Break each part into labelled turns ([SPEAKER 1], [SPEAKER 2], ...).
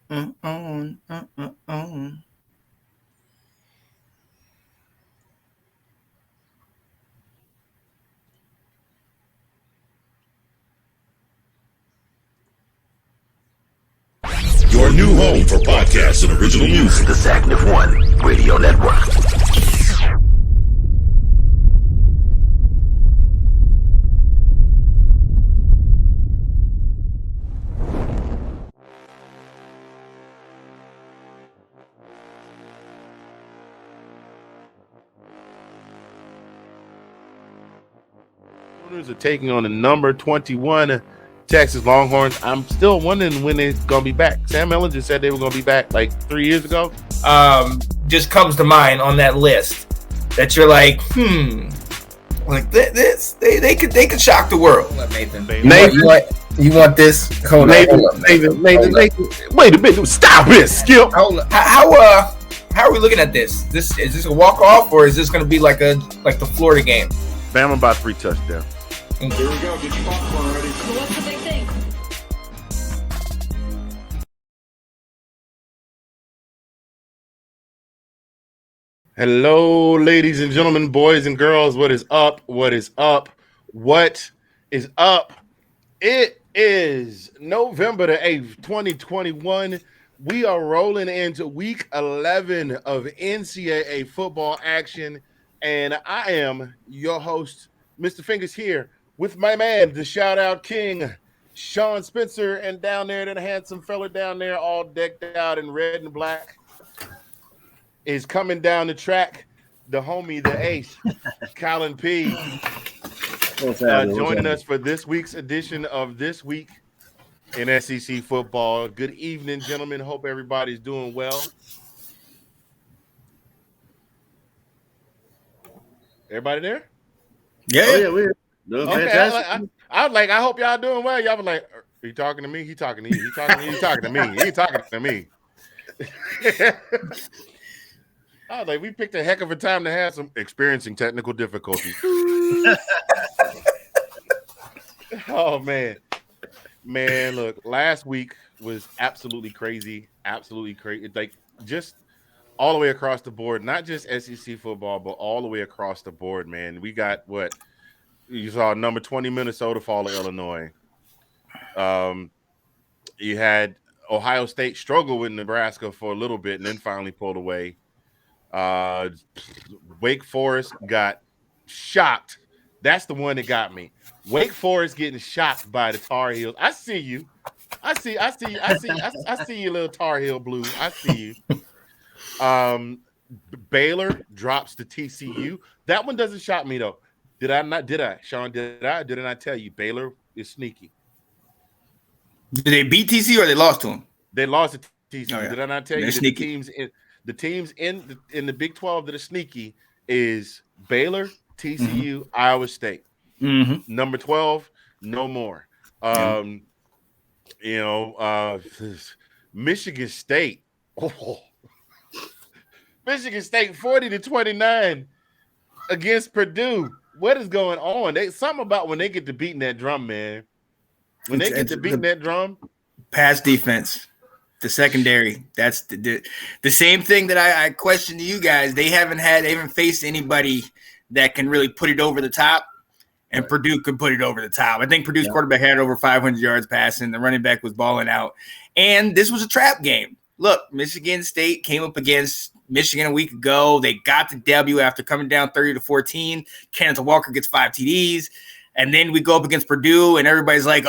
[SPEAKER 1] On.
[SPEAKER 2] Your new home for podcasts and original music.
[SPEAKER 3] The Zagnif One Radio Network.
[SPEAKER 4] Are taking on the number 21 Texas Longhorns. I'm still wondering when they're going to be back. Sam Ellen just said they were going to be back like 3 years ago.
[SPEAKER 1] Just comes to mind on that list that you're like, like this, they could shock the world. Nathan,
[SPEAKER 5] you want this? Hold
[SPEAKER 4] Nathan,
[SPEAKER 5] on.
[SPEAKER 4] Nathan, wait a minute, stop it, Skip.
[SPEAKER 1] How are we looking at this? Is this a walk off or is this going to be like the Florida game?
[SPEAKER 4] Bama by 3 touchdowns.
[SPEAKER 6] Here we go. Get your popcorn ready.
[SPEAKER 7] What's the big thing?
[SPEAKER 4] Hello, ladies and gentlemen, boys and girls. What is up? What is up? What is up? It is November the 8th, 2021. We are rolling into week 11 of NCAA football action. And I am your host, Mr. Fingaz, here with my man, the shout-out king, Sean Spencer, and down there, that handsome fella down there, all decked out in red and black, is coming down the track, the homie, the ace, Collin P, joining us for this week's edition of This Week in SEC Football. Good evening, gentlemen. Hope everybody's doing well. Everybody there?
[SPEAKER 1] Yeah,
[SPEAKER 5] we're doing
[SPEAKER 4] Okay,
[SPEAKER 5] fantastic.
[SPEAKER 4] I hope y'all doing well. Y'all was like, are you talking to me? He talking to you. He talking to you. He talking to me. He talking to me. I was like, we picked a heck of a time to have some experiencing technical difficulties. Oh, man. Man, look, last week was absolutely crazy. Absolutely crazy. Like, just all the way across the board, not just SEC football, but all the way across the board, man. We got what? You saw number 20 Minnesota fall to Illinois. You had Ohio State struggle with Nebraska for a little bit and then finally pulled away. Wake Forest got shocked. That's the one that got me. Wake Forest getting shocked by the Tar Heels. I see you. I see you, little Tar Heel blue. I see you. Baylor drops to TCU. That one doesn't shock me though. Did I not? Did I, Sean? Did I not tell you Baylor is sneaky?
[SPEAKER 1] Did they beat TCU or they lost to them?
[SPEAKER 4] They lost to TCU.
[SPEAKER 1] Oh, yeah.
[SPEAKER 4] Did I not tell you that the teams in the Big 12 that are sneaky is Baylor, TCU, Iowa State. Number 12, no more. Michigan State. Michigan State 40-29 against Purdue. What is going on? Something about when they get to beating that drum, man. When they get to beating that drum.
[SPEAKER 1] Pass defense, the secondary. That's the same thing that I questioned to you guys. They haven't faced anybody that can really put it over the top, and right. Purdue could put it over the top. I think Purdue's quarterback had over 500 yards passing. The running back was balling out. And this was a trap game. Look, Michigan State came up against Michigan a week ago. They got the W after coming down 30-14. Kenneth Walker gets 5 TDs. And then we go up against Purdue, and everybody's like,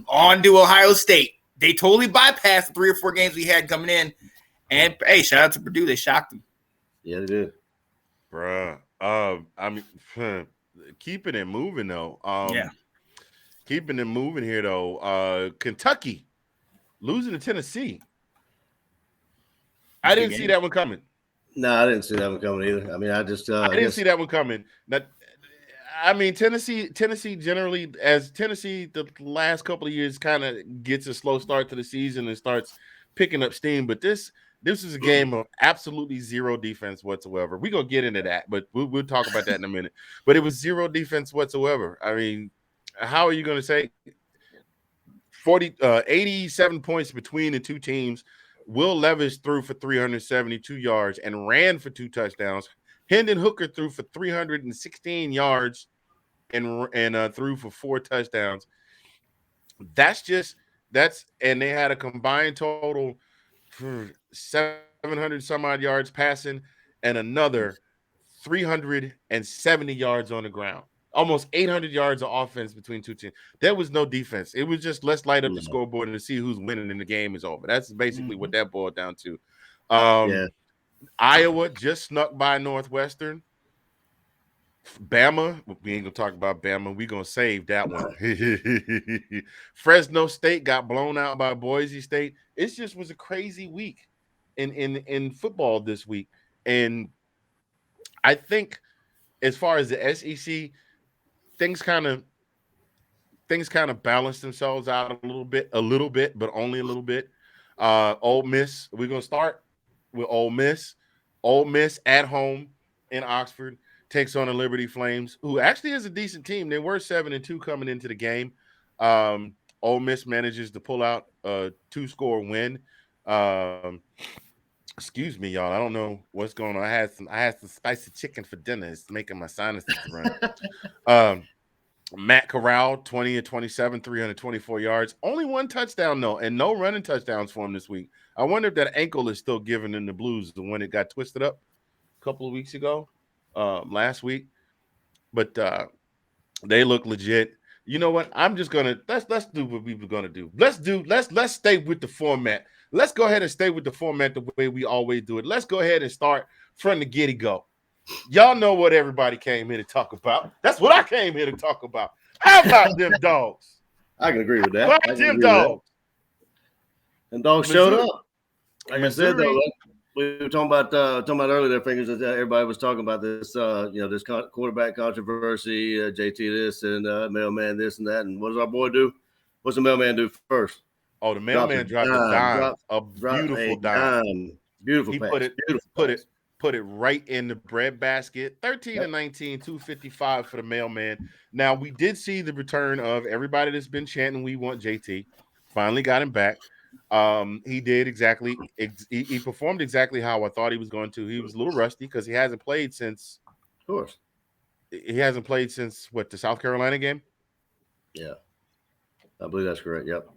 [SPEAKER 1] on to Ohio State. They totally bypassed the 3 or 4 games we had coming in. And, hey, shout out to Purdue. They shocked them.
[SPEAKER 5] Yeah, they did.
[SPEAKER 4] Bruh. Keeping it moving, though. Keeping it moving here, though. Kentucky losing to Tennessee. I didn't see that one coming.
[SPEAKER 5] No, I didn't see that one coming either. I mean, I
[SPEAKER 4] didn't see that one coming. Tennessee generally, as Tennessee the last couple of years kind of gets a slow start to the season and starts picking up steam. But this is a game of absolutely zero defense whatsoever. We're going to get into that, but we'll talk about that in a minute. But it was zero defense whatsoever. I mean, how are you going to say 87 points between the two teams? Will Levis threw for 372 yards and ran for 2 touchdowns. Hendon Hooker threw for 316 yards and threw for 4 touchdowns. And they had a combined total for 700 some odd yards passing and another 370 yards on the ground. Almost 800 yards of offense between two teams. There was no defense. It was just let's light up the scoreboard and see who's winning and the game is over. That's basically what that boiled down to. Iowa just snuck by Northwestern. Bama, we ain't gonna talk about Bama. We're gonna save that one. Fresno State got blown out by Boise State. It just was a crazy week in football this week. And I think as far as the SEC, things kind of balance themselves out a little bit, but only a little bit. Ole Miss, we're gonna start with Ole Miss. Ole Miss at home in Oxford takes on the Liberty Flames, who actually is a decent team. They were 7-2 coming into the game. Ole Miss manages to pull out a 2-score win. Excuse me, y'all. I don't know what's going on. I had some spicy chicken for dinner. It's making my sinuses run. Matt Corral, 20-27, 324 yards. Only 1 touchdown, though, and no running touchdowns for him this week. I wonder if that ankle is still giving in the blues the one it got twisted up a couple of weeks ago, last week. But they look legit. You know what? I'm just gonna let's do what we were gonna do. Let's stay with the format. Let's go ahead and stay with the format the way we always do it. Let's go ahead and start from the get-go. Y'all know what everybody came here to talk about. That's what I came here to talk about. How about them dogs?
[SPEAKER 5] I can agree with that.
[SPEAKER 4] How about them dogs?
[SPEAKER 5] And dogs showed up. Like I said, though, we were talking about earlier there, Fingers, that everybody was talking about this, this quarterback controversy, JT this and mailman this and that. And what does our boy do? What's the mailman do first?
[SPEAKER 4] Oh, the mailman dropped a dime, a beautiful dime.
[SPEAKER 5] Beautiful
[SPEAKER 4] he
[SPEAKER 5] pass.
[SPEAKER 4] Put it right in the bread basket. 13-19, 255 for the mailman. Now, we did see the return of everybody that's been chanting, we want JT. Finally got him back. He did exactly. He performed exactly how I thought he was going to. He was a little rusty because he hasn't played since.
[SPEAKER 5] Of course.
[SPEAKER 4] He hasn't played since the South Carolina game? Yeah.
[SPEAKER 5] I believe that's correct. Yep.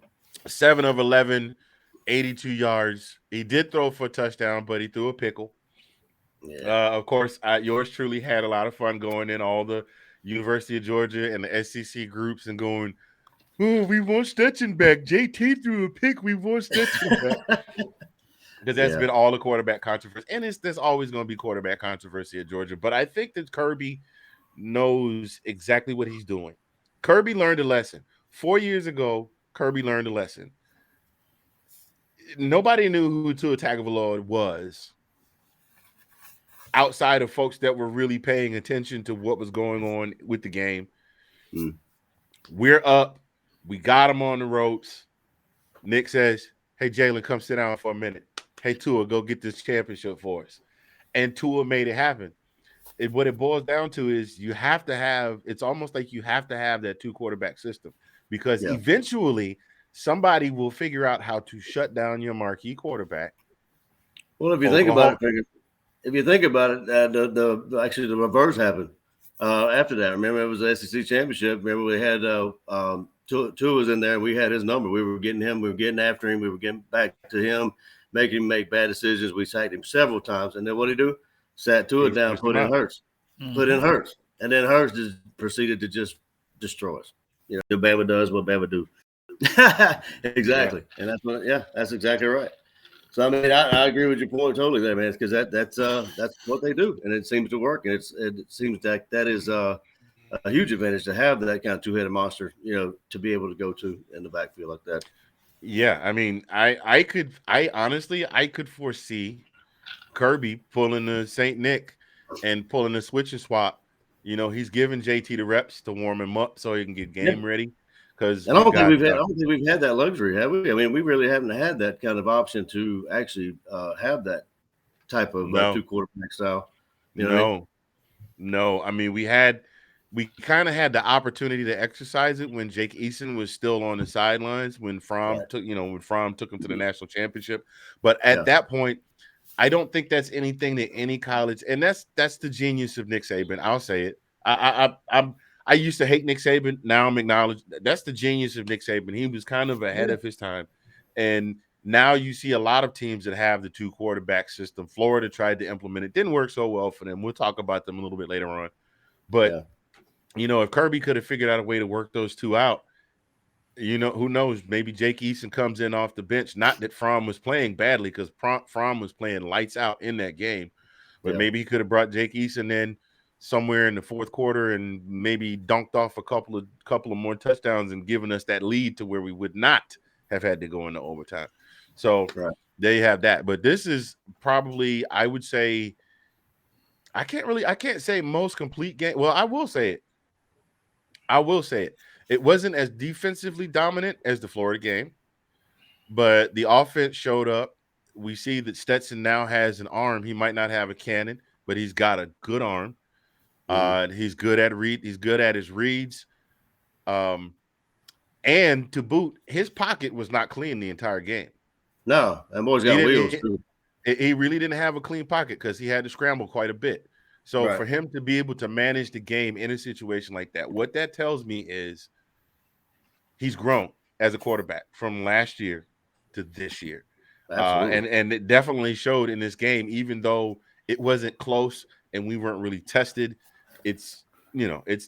[SPEAKER 4] 7 of 11, 82 yards. He did throw for a touchdown, but he threw a pickle. Yeah. Of course, yours truly had a lot of fun going in all the University of Georgia and the SEC groups and going, oh, we want Stetson back. JT threw a pick. We want Stetson back. Because that's been all the quarterback controversy. And there's always going to be quarterback controversy at Georgia. But I think that Kirby knows exactly what he's doing. Kirby learned a lesson. 4 years ago, Kirby learned a lesson. Nobody knew who Tua Tagovailoa was outside of folks that were really paying attention to what was going on with the game. We're up. We got him on the ropes. Nick says, hey, Jalen, come sit down for a minute. Hey, Tua, go get this championship for us. And Tua made it happen. What it boils down to is it's almost like you have to have that 2-quarterback system because eventually somebody will figure out how to shut down your marquee quarterback.
[SPEAKER 5] Well, if you think about it, the reverse happened after that. Remember, it was the SEC championship. Remember, we had Tua was in there. And we had his number. We were getting him. We were getting after him. We were getting back to him, making him make bad decisions. We sacked him several times. And then what did he do? Sat Tua down, put in Hurts. Put in Hurts. And then Hurts just proceeded to just destroy us. Bama does what Bama do. Exactly. Yeah. And that's exactly right. So, I mean, I agree with your point totally there, man, because that's what they do, and it seems to work, and it seems that is a huge advantage to have that kind of 2-headed monster, to be able to go to in the backfield like that.
[SPEAKER 4] Yeah, I mean, I could foresee Kirby pulling the St. Nick and pulling the switch and swap. He's giving JT the reps to warm him up so he can get game ready. Because
[SPEAKER 5] I don't think we've had that luxury, have we? I mean, we really haven't had that kind of option to actually have that type of 2-quarterback style.
[SPEAKER 4] No. I mean, we had we kind of had the opportunity to exercise it when Jake Eason was still on the sidelines when Fromm took him to the national championship. But at that point, I don't think that's anything that any college, and that's the genius of Nick Saban. I'll say it. I used to hate Nick Saban. Now I'm acknowledged. That's the genius of Nick Saban. He was kind of ahead of his time, and now you see a lot of teams that have the 2 quarterback system. Florida tried to implement it, didn't work so well for them. We'll talk about them a little bit later on, but if Kirby could have figured out a way to work those 2 out, who knows? Maybe Jake Eason comes in off the bench. Not that Fromm was playing badly, because Fromm was playing lights out in that game, but maybe he could have brought Jake Eason in somewhere in the 4th quarter and maybe dunked off a couple of more touchdowns and given us that lead to where we would not have had to go into overtime. So they have that. But this is probably, I would say, I can't say most complete game. Well, I will say it. It wasn't as defensively dominant as the Florida game, but the offense showed up. We see that Stetson now has an arm. He might not have a cannon, but he's got a good arm. He's good at He's good at his reads. And to boot, his pocket was not clean the entire game.
[SPEAKER 5] No, that boy's got wheels too.
[SPEAKER 4] He really didn't have a clean pocket because he had to scramble quite a bit. So for him to be able to manage the game in a situation like that, what that tells me is he's grown as a quarterback from last year to this year. And it definitely showed in this game, even though it wasn't close and we weren't really tested. It's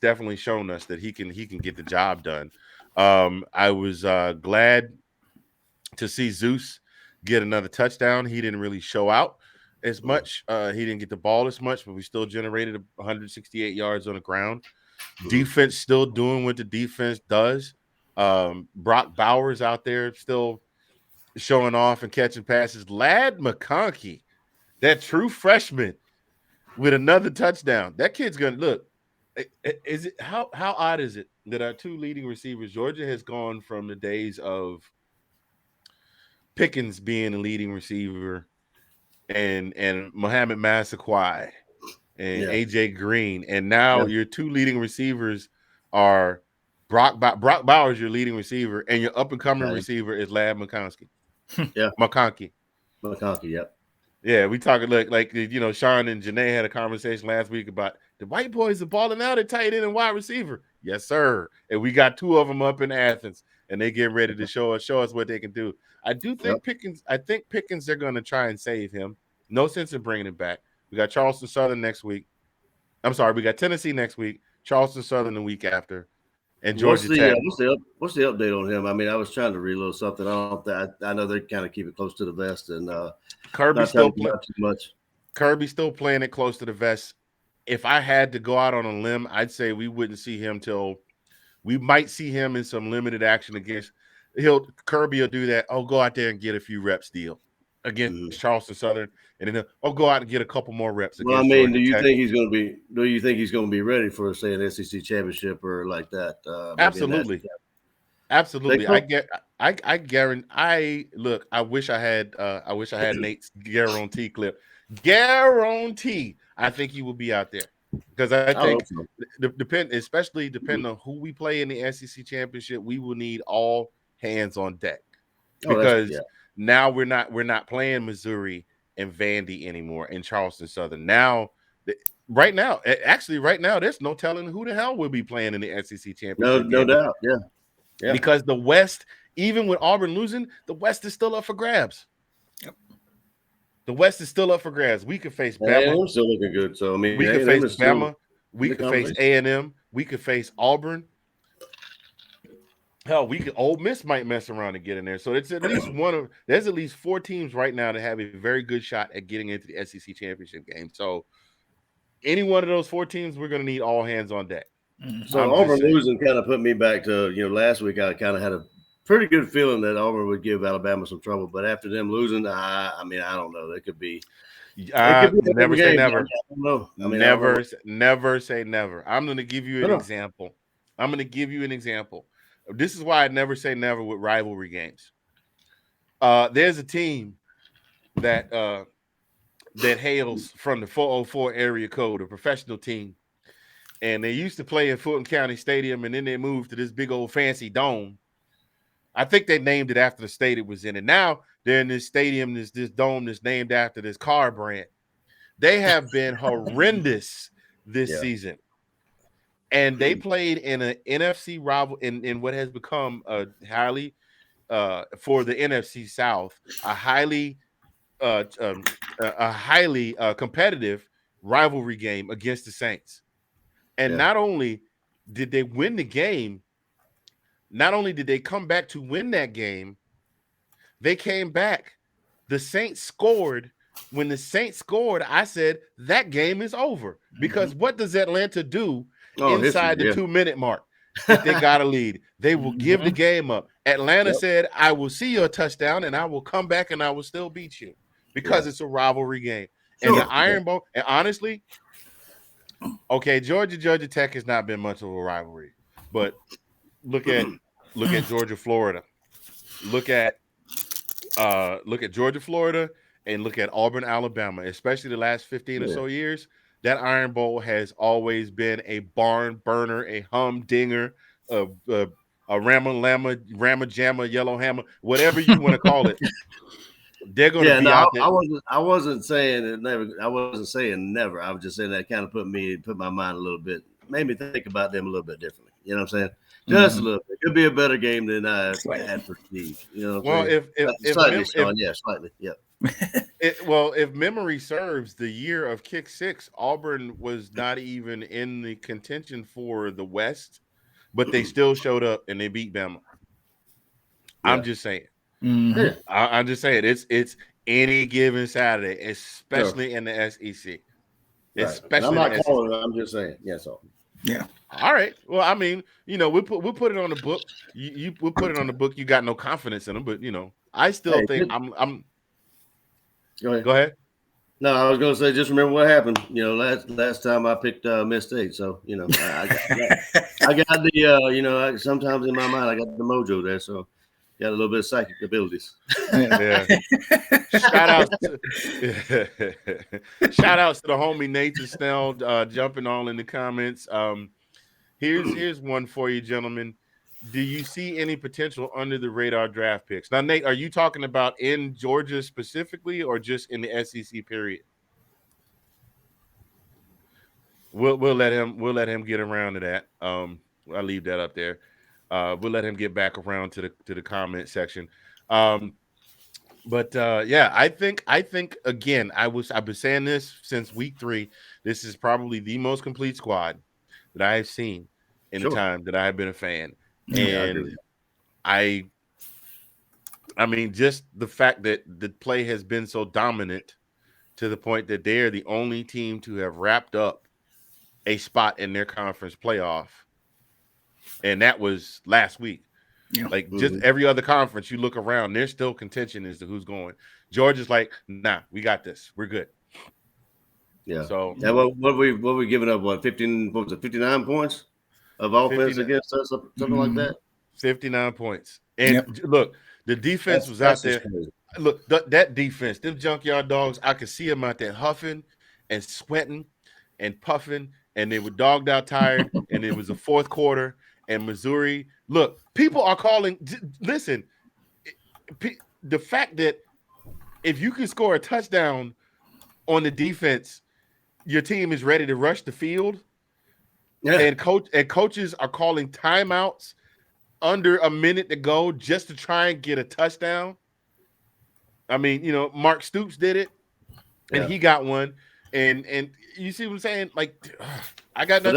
[SPEAKER 4] definitely shown us that he can get the job done. I was glad to see Zeus get another touchdown. He didn't really show out as much. He didn't get the ball as much, but we still generated 168 yards on the ground. Defense still doing what the defense does. Brock Bowers out there still showing off and catching passes. Ladd McConkey, that true freshman, with another touchdown. That kid's gonna look. Is it how odd is it that our 2 leading receivers, Georgia has gone from the days of Pickens being a leading receiver and Muhammad Massaquoi and AJ Green, and now your 2 leading receivers are Brock Bowers, your leading receiver, and your up and coming receiver is Ladd McConkey. McConkey.
[SPEAKER 5] Yep.
[SPEAKER 4] Yeah, we talking like Sean and Janae had a conversation last week about the white boys are balling out at tight end and wide receiver. Yes, sir. And we got 2 of them up in Athens, and they getting ready to show us what they can do. I do think Pickens. I think Pickens, they're going to try and save him. No sense in bringing him back. We got Charleston Southern next week. I'm sorry, we got Tennessee next week, Charleston Southern the week after, and Georgia Tech.
[SPEAKER 5] What's the update on him? I mean, I was trying to read a little something. I know they kind of keep it close to the vest, and
[SPEAKER 4] Kirby's still
[SPEAKER 5] too much.
[SPEAKER 4] Kirby's still playing it close to the vest. If I had to go out on a limb, I'd say we wouldn't see him till we might see him in some limited action against. Kirby will do that. Go out there and get a few reps deal against Charleston Southern, and then go out and get a couple more reps.
[SPEAKER 5] Well, I mean, do you think he's going to be ready for, say, an SEC championship or like that?
[SPEAKER 4] Absolutely. I guarantee. Look, I wish I had Nate's guarantee clip. Guarantee. I think he will be out there because I think especially depending on who we play in the SEC championship, we will need all hands on deck because now we're not playing Missouri and Vandy anymore in Charleston Southern. Now, right now, there's no telling who the hell will be playing in the SEC championship.
[SPEAKER 5] No doubt, yeah.
[SPEAKER 4] Because the West, even with Auburn losing, the West is still up for grabs. Yep. The West is still up for grabs. We could face Bama.
[SPEAKER 5] A&M still looking good. So I mean,
[SPEAKER 4] we could face Bama. We could face A&M. We could face Auburn. Hell, Ole Miss might mess around and get in there. So it's at least there's at least 4 teams right now that have a very good shot at getting into the SEC championship game. So any one of those 4 teams, we're going to need all hands on deck.
[SPEAKER 5] So Auburn losing kind of put me back to, last week I kind of had a pretty good feeling that Auburn would give Alabama some trouble. But after them losing, I don't know. It could be.
[SPEAKER 4] Never say never.
[SPEAKER 5] I don't know.
[SPEAKER 4] Never say never. I'm going to give you an example. This is why I never say never with rivalry games. There's a team that hails from the 404 area code, a professional team, and they used to play in Fulton County Stadium, and then they moved to this big old fancy dome. I think they named it after the state it was in, and now they're in this stadium, this dome that's named after this car brand. They have been horrendous this season. And they played in an NFC rival in what has become a highly for the NFC South, a highly competitive rivalry game against the Saints. And not only did they win the game, not only did they come back to win that game, they came back. The Saints scored. When the Saints scored, I said that game is over, because what does Atlanta do inside the 2-minute mark? If they got a lead, they will give the game up. Atlanta said, I will see your touchdown and I will come back and I will still beat you, because it's a rivalry game. And the Iron Bowl, and honestly, okay, Georgia Tech has not been much of a rivalry, but look at Georgia, Florida. Look at Georgia, Florida, and look at Auburn, Alabama, especially the last 15 or so years. That Iron Bowl has always been a barn burner, a humdinger, a Rama Jamma, Yellow Hammer, whatever you want to call it. They're going to be out there.
[SPEAKER 5] I wasn't saying it never. I wasn't saying never. I was just saying that kind of put my mind a little bit, made me think about them a little bit differently. You know what I'm saying? Just a little bit. It could be a better game than I had perceived. You know what I'm saying? Slightly, Sean. Yeah, slightly. Yeah.
[SPEAKER 4] If memory serves, the year of Kick Six, Auburn was not even in the contention for the West, but they still showed up and they beat Bama. I'm just saying. I'm just saying it's any given Saturday, especially in the SEC. Especially,
[SPEAKER 5] I'm not calling it. I'm just saying. Yes,
[SPEAKER 4] yeah. All right. Well, I mean, we'll put it on the book. We'll put it on the book. You got no confidence in them, but I still think I'm. Go ahead.
[SPEAKER 5] No, I was going to say, just remember what happened. Last time I picked Miss State, so I got the sometimes in my mind I got the mojo there, so got a little bit of psychic abilities.
[SPEAKER 4] Yeah. Shout outs to the homie Nathan Snell jumping all in the comments. Here's one for you, gentlemen. Do you see any potential under the radar draft picks? Now, Nate, are you talking about in Georgia specifically, or just in the SEC period? We'll let him get around to that. I'll leave that up there. We'll let him get back around to the comment section. I think again, I've been saying this since week 3. This is probably the most complete squad that I have seen in the time that I have been a fan. And I mean, just the fact that the play has been so dominant to the point that they're the only team to have wrapped up a spot in their conference playoff. And that was last week. Yeah. Like just every other conference, you look around, there's still contention as to who's going. Georgia's like, nah, we got this. We're good.
[SPEAKER 5] Yeah.
[SPEAKER 4] So
[SPEAKER 5] what we giving up? 59 points of offense against us, something like that?
[SPEAKER 4] 59 points. And look, the defense was out there. Crazy. Look, that defense, them junkyard dogs, I could see them out there huffing and sweating and puffing, and they were dogged out tired, and it was the fourth quarter, and Missouri. Look, people are calling. Listen, the fact that if you can score a touchdown on the defense, your team is ready to rush the field. Yeah. And coaches are calling timeouts under a minute to go just to try and get a touchdown. I mean, Mark Stoops did it, and he got one. And you see what I'm saying? Like, I got nothing.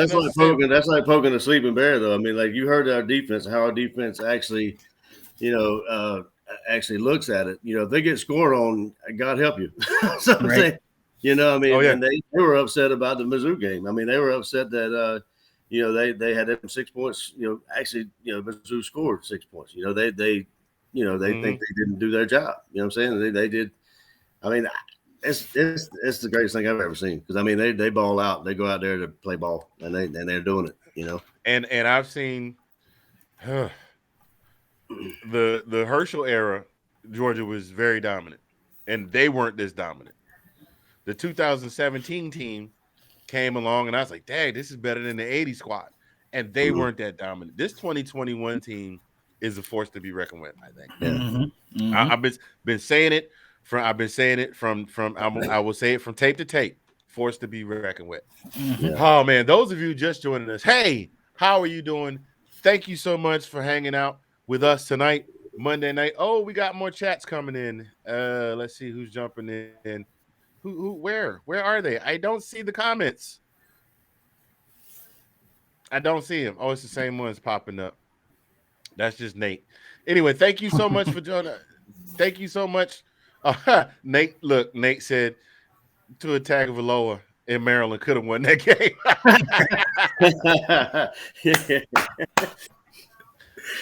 [SPEAKER 5] That's like poking a sleeping bear, though. I mean, like you heard our defense, how our defense actually, actually looks at it. If they get scored on, God help you. So I'm saying, and they were upset about the Mizzou game. I mean, they were upset that they had them 6 points. Mizzou scored 6 points. They think they didn't do their job. You know what I'm saying? They did. I mean, it's the greatest thing I've ever seen, because I mean they ball out. They go out there to play ball, and they're doing it.
[SPEAKER 4] And I've seen the Herschel era. Georgia was very dominant, and they weren't this dominant. The 2017 team came along, and I was like, dang, this is better than the 80 squad. And they weren't that dominant. This 2021 team is a force to be reckoned with, I think.
[SPEAKER 5] Yeah.
[SPEAKER 1] Mm-hmm. Mm-hmm.
[SPEAKER 4] I've been saying it from I will say it from tape to tape. Forced to be reckoned with.
[SPEAKER 1] Mm-hmm.
[SPEAKER 4] Oh man, those of you just joining us, hey, how are you doing? Thank you so much for hanging out with us tonight, Monday night. Oh, we got more chats coming in. Let's see who's jumping in. Where are they? I don't see the comments. I don't see them. Oh, it's the same ones popping up. That's just Nate. Anyway, thank you so much for joining. Thank you so much. Nate, look, Nate said Tua Tagovailoa in Maryland could have won that game.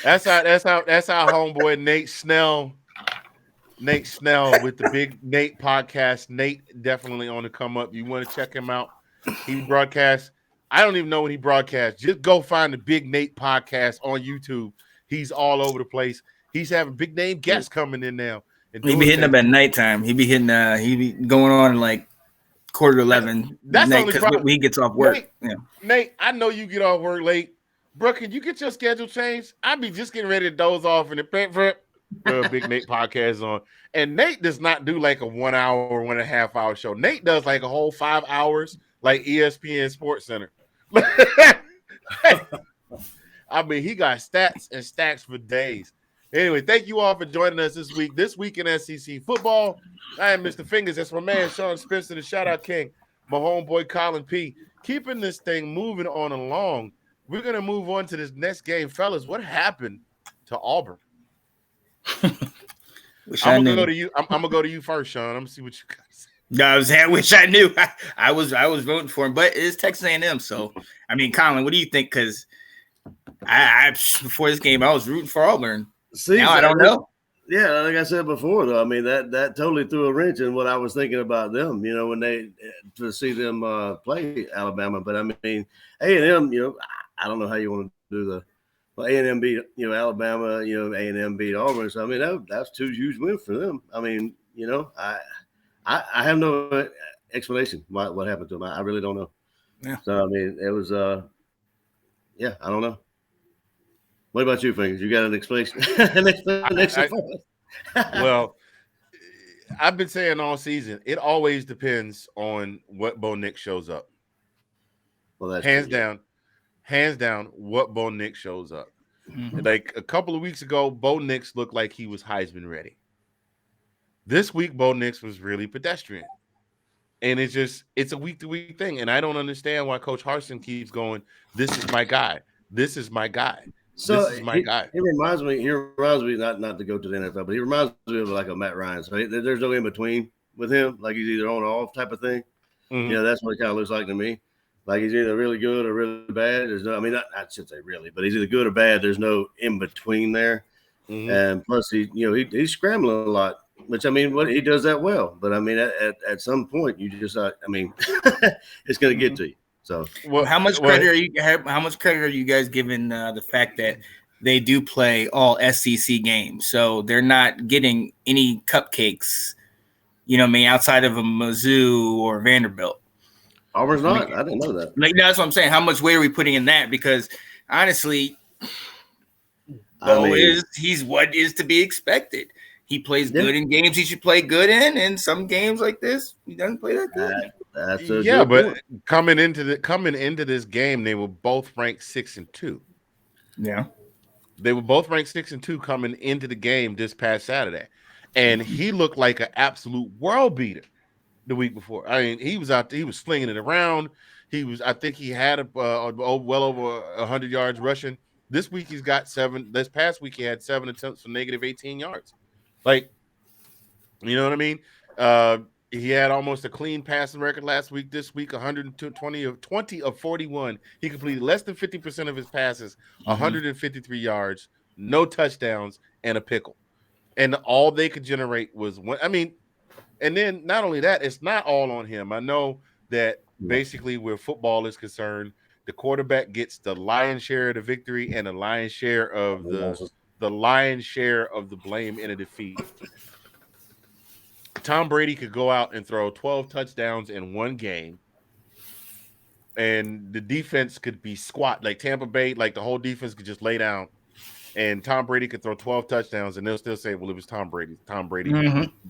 [SPEAKER 4] That's how homeboy Nate Snell with the Big Nate podcast. Nate definitely on the come up. You want to check him out? He broadcasts. I don't even know when he broadcasts. Just go find the Big Nate podcast on YouTube. He's all over the place. He's having big name guests coming in now.
[SPEAKER 1] He be hitting up at nighttime. He be going on like 10:45
[SPEAKER 4] That's
[SPEAKER 1] night
[SPEAKER 4] only
[SPEAKER 1] because
[SPEAKER 4] problem.
[SPEAKER 1] when he gets off work.
[SPEAKER 4] Nate, I know you get off work late. Bro, can you get your schedule changed? I'd be just getting ready to doze off in the Big Nate podcast on. And Nate does not do like a 1 hour or 1.5 hour show. Nate does like a whole 5 hours, like ESPN Sports Center. I mean, he got stats and stacks for days. Anyway, thank you all for joining us this week. This week in SEC football, I am Mr. Fingaz. That's my man, Sean Spencer, the shout-out king. My homeboy, Collin P. Keeping this thing moving on along. We're going to move on to this next game. Fellas, what happened to Auburn? I'm going to go to you. I'm going to go to you first, Sean. I'm going to see what you got to say.
[SPEAKER 1] No, I wish I knew. I was voting for him, but it's Texas A&M. So, I mean, Collin, what do you think? Because I before this game, I was rooting for Auburn.
[SPEAKER 5] See,
[SPEAKER 1] now I don't know.
[SPEAKER 5] Yeah, like I said before, though, I mean that totally threw a wrench in what I was thinking about them. You know, when they to see them play Alabama, but I mean A&M. You know, I don't know how you want to do A&M beat Alabama. A&M beat Auburn. So I mean that's two huge wins for them. I mean, I have no explanation what happened to them. I really don't know.
[SPEAKER 1] Yeah.
[SPEAKER 5] So I mean it was I don't know. What about you, Fingaz? You got an explanation?
[SPEAKER 4] Well, I've been saying all season, it always depends on what Bo Nix shows up.
[SPEAKER 5] Well, that's
[SPEAKER 4] hands down, what Bo Nix shows up. Mm-hmm. Like a couple of weeks ago, Bo Nix looked like he was Heisman ready. This week, Bo Nix was really pedestrian. And it's a week-to-week thing. And I don't understand why Coach Harsin keeps going, this is my guy. This is my guy.
[SPEAKER 5] So
[SPEAKER 4] this is my guy.
[SPEAKER 5] He reminds me not to go to the NFL, but he reminds me of like a Matt Ryan. So there's no in between with him. Like he's either on or off type of thing. Mm-hmm. Yeah, that's what it kind of looks like to me. Like he's either really good or really bad. There's no, I mean, I should say really, but he's either good or bad. There's no in between there. Mm-hmm. And plus, he's scrambling a lot, which I mean, he does that well. But I mean, at some point, you just, I mean, it's going to get to you. So,
[SPEAKER 1] how much credit are you guys giving the fact that they do play all SEC games? So they're not getting any cupcakes, outside of a Mizzou or Vanderbilt.
[SPEAKER 5] Auburn's not. I didn't know that.
[SPEAKER 1] Like that's what I'm saying. How much weight are we putting in that? Because honestly, he's what is to be expected. He plays good in games he should play good in, and some games like this, he doesn't play that good.
[SPEAKER 4] But coming into this game, they were both ranked 6-2.
[SPEAKER 1] Yeah,
[SPEAKER 4] they were both ranked 6-2 coming into the game this past Saturday, and he looked like an absolute world beater the week before. I mean, he was out there, he was slinging it around. I think he had well over 100 yards rushing. This week he's got 7. This past week he had 7 attempts for negative 18 yards. Like, you know what I mean? He had almost a clean passing record last week. This week, 20 of 41. He completed less than 50% of his passes, 153 yards, no touchdowns, and a pickle. And all they could generate was one. I mean, and then not only that, it's not all on him. I know that basically where football is concerned, the quarterback gets the lion's share of the victory and the lion's share of the lion's share of the blame in a defeat. Tom Brady could go out and throw 12 touchdowns in one game, and the defense could be squat like Tampa Bay, like the whole defense could just lay down, and Tom Brady could throw 12 touchdowns, and they'll still say, "Well, it was Tom Brady. Tom Brady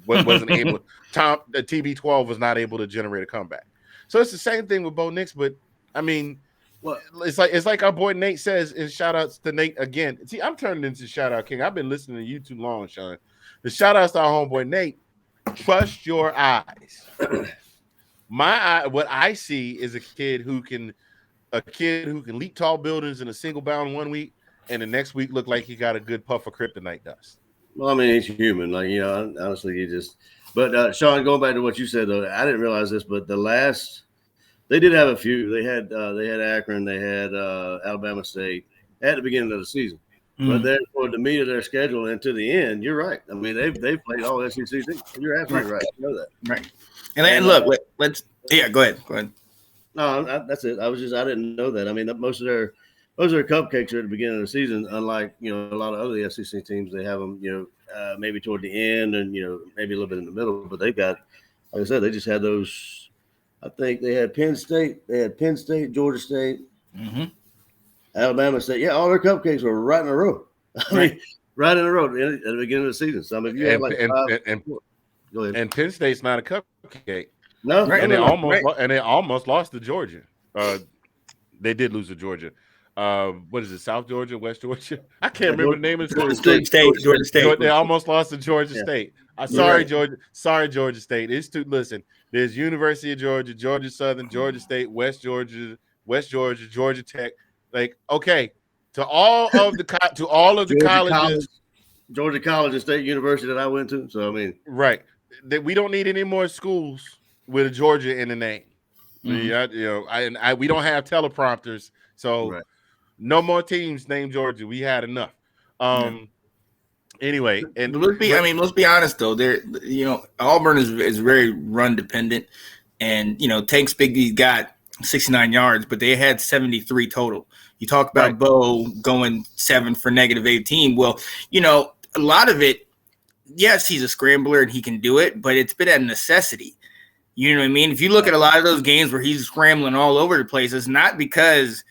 [SPEAKER 4] wasn't able. The TB12 was not able to generate a comeback." So it's the same thing with Bo Nix, but I mean,
[SPEAKER 5] Well,
[SPEAKER 4] it's like our boy Nate says. And shout outs to Nate again. See, I'm turning into shout out king. I've been listening to you too long, Sean. The shout outs to our homeboy Nate. Trust your eyes. What I see is a kid who can leap tall buildings in a single bound 1 week, and the next week look like he got a good puff of kryptonite dust.
[SPEAKER 5] well, I mean, he's human. Like, you know, honestly, he just. But Sean, going back to what you said though, I didn't realize this, but they did have a few. They had Akron, they had Alabama State at the beginning of the season. But then for the meat of their schedule and to the end, you're right. I mean, they've played all SEC teams. You're absolutely right. You know that.
[SPEAKER 1] Right. And look, let's go ahead.
[SPEAKER 5] No, that's it. I didn't know that. I mean, most of their cupcakes are at the beginning of the season. Unlike, you know, a lot of other SEC teams, they have them, you know, maybe toward the end and, you know, maybe a little bit in the middle. But they've got, like I said, they just had those. I think they had Penn State, Georgia State, Alabama State. Yeah, all their cupcakes were right in a row. I mean, right in a row at the beginning of the season. So I mean, if you had like go ahead.
[SPEAKER 4] And Penn State's not a cupcake.
[SPEAKER 5] No,
[SPEAKER 4] and they almost lost to Georgia. They did lose to Georgia. What is it? South Georgia, West Georgia? I can't remember the name of the school.
[SPEAKER 1] Georgia State.
[SPEAKER 4] They almost lost to Georgia State. Georgia. Sorry, Georgia State. Listen. There's University of Georgia, Georgia Southern, Georgia State, West Georgia, Georgia Tech. Like, okay, to all of the colleges,
[SPEAKER 5] Georgia College and State University that I went to. So I mean,
[SPEAKER 4] right. That we don't need any more schools with a Georgia in the name. We don't have teleprompters, so no more teams named Georgia. We had enough. Anyway, and
[SPEAKER 1] let's be honest though. Auburn is very run dependent, and Tank Bigsby's got 69 yards, but they had 73 total. You talk about Bo going 7 for -18. Well, a lot of it. Yes, he's a scrambler and he can do it, but it's been a necessity. You know what I mean? If you look at a lot of those games where he's scrambling all over the place, it's not because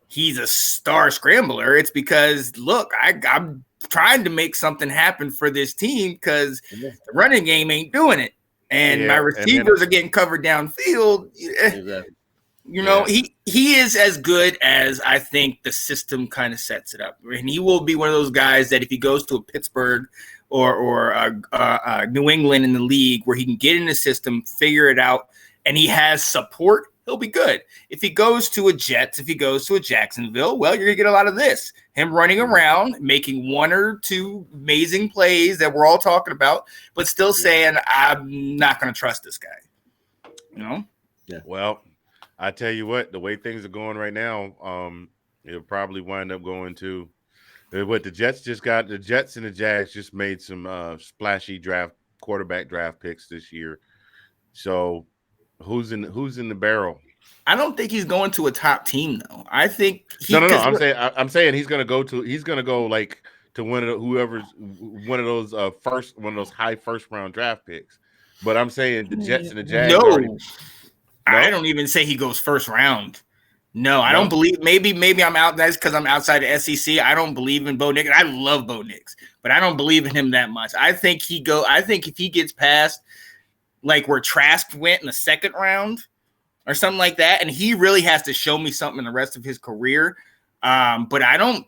[SPEAKER 1] he's a star scrambler. It's because, look, I'm trying to make something happen for this team because the running game ain't doing it. And my receivers are getting covered downfield.
[SPEAKER 5] Exactly.
[SPEAKER 1] He is as good as I think the system kind of sets it up. And he will be one of those guys that if he goes to a Pittsburgh or New England in the league where he can get in the system, figure it out, and he has support, he'll be good. If he goes to a Jets, if he goes to a Jacksonville, well, you're going to get a lot of this. Him running around, making 1 or 2 amazing plays that we're all talking about, but still saying, I'm not going to trust this guy.
[SPEAKER 5] Yeah.
[SPEAKER 4] Well, I tell you what, the way things are going right now, it'll probably wind up going to what the Jets and the Jags just made some splashy quarterback draft picks this year. So who's in the barrel?
[SPEAKER 1] I don't think he's going to a top team though. I think
[SPEAKER 4] no. I'm saying he's going to go like to one of those high first round draft picks. But I'm saying the Jets and the Jags.
[SPEAKER 1] No. I don't even say he goes first round. No, I don't believe. Maybe I'm out. That's because I'm outside the SEC. I don't believe in Bo Nix. I love Bo Nix, but I don't believe in him that much. I think if he gets past like where Trask went in the second round or something like that, and he really has to show me something in the rest of his career. But I don't.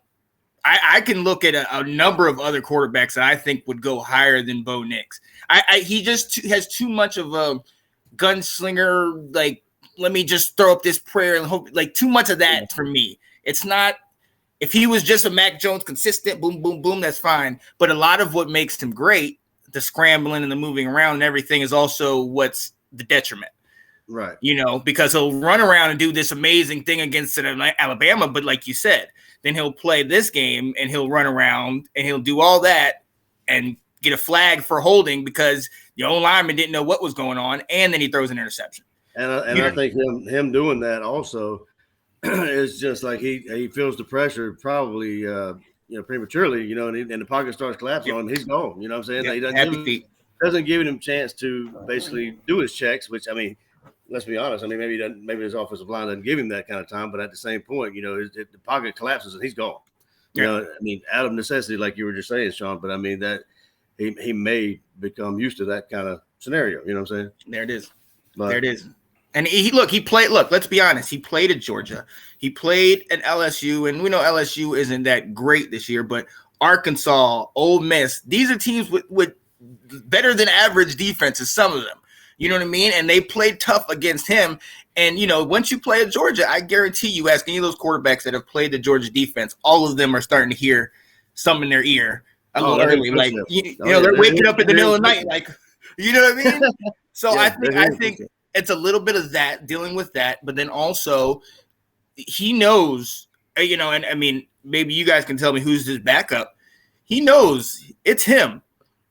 [SPEAKER 1] I can look at a number of other quarterbacks that I think would go higher than Bo Nix. He just has too much of a gunslinger, like, let me just throw up this prayer and hope, like, too much of that for me. It's not, if he was just a Mac Jones consistent, boom, boom, boom, that's fine. But a lot of what makes him great, the scrambling and the moving around and everything, is also what's the detriment.
[SPEAKER 5] Right.
[SPEAKER 1] Because he'll run around and do this amazing thing against Alabama, but like you said, then he'll play this game and he'll run around and he'll do all that and get a flag for holding because the old lineman didn't know what was going on, and then he throws an interception.
[SPEAKER 5] And I think him doing that also is just like he feels the pressure probably prematurely, and the pocket starts collapsing on him, he's gone. You know what I'm saying? He doesn't give him a chance to basically do his checks, which, I mean, let's be honest. I mean, maybe his offensive line doesn't give him that kind of time, but at the same point, the pocket collapses and he's gone. I mean, out of necessity, like you were just saying, Sean. But I mean that he may become used to that kind of scenario. You know what I'm saying?
[SPEAKER 1] There it is. There it is. And he played. Look, let's be honest. He played at Georgia. He played at LSU, and we know LSU isn't that great this year. But Arkansas, Ole Miss, these are teams with better than average defenses. Some of them, you know what I mean. And they played tough against him. And once you play at Georgia, I guarantee you, ask any of those quarterbacks that have played the Georgia defense, all of them are starting to hear something in their ear a little early. Like they're waking up in the middle of the night, like you know what I mean. So I think it's a little bit of that, dealing with that, but then also he knows, and I mean, maybe you guys can tell me who's his backup. He knows it's him.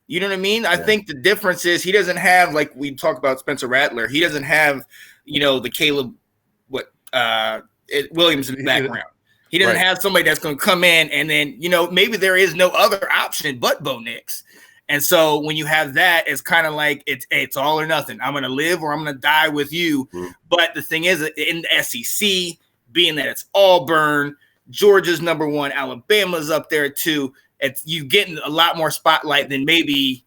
[SPEAKER 1] You know what I mean? I think the difference is he doesn't have, like we talk about Spencer Rattler, he doesn't have, the Caleb Williams background. He doesn't have somebody that's going to come in and then, maybe there is no other option but Bo Nix. And so when you have that, it's kind of like it's all or nothing. I'm going to live or I'm going to die with you. Mm-hmm. But the thing is, in the SEC, being that it's Auburn, Georgia's number one, Alabama's up there too. You getting a lot more spotlight than maybe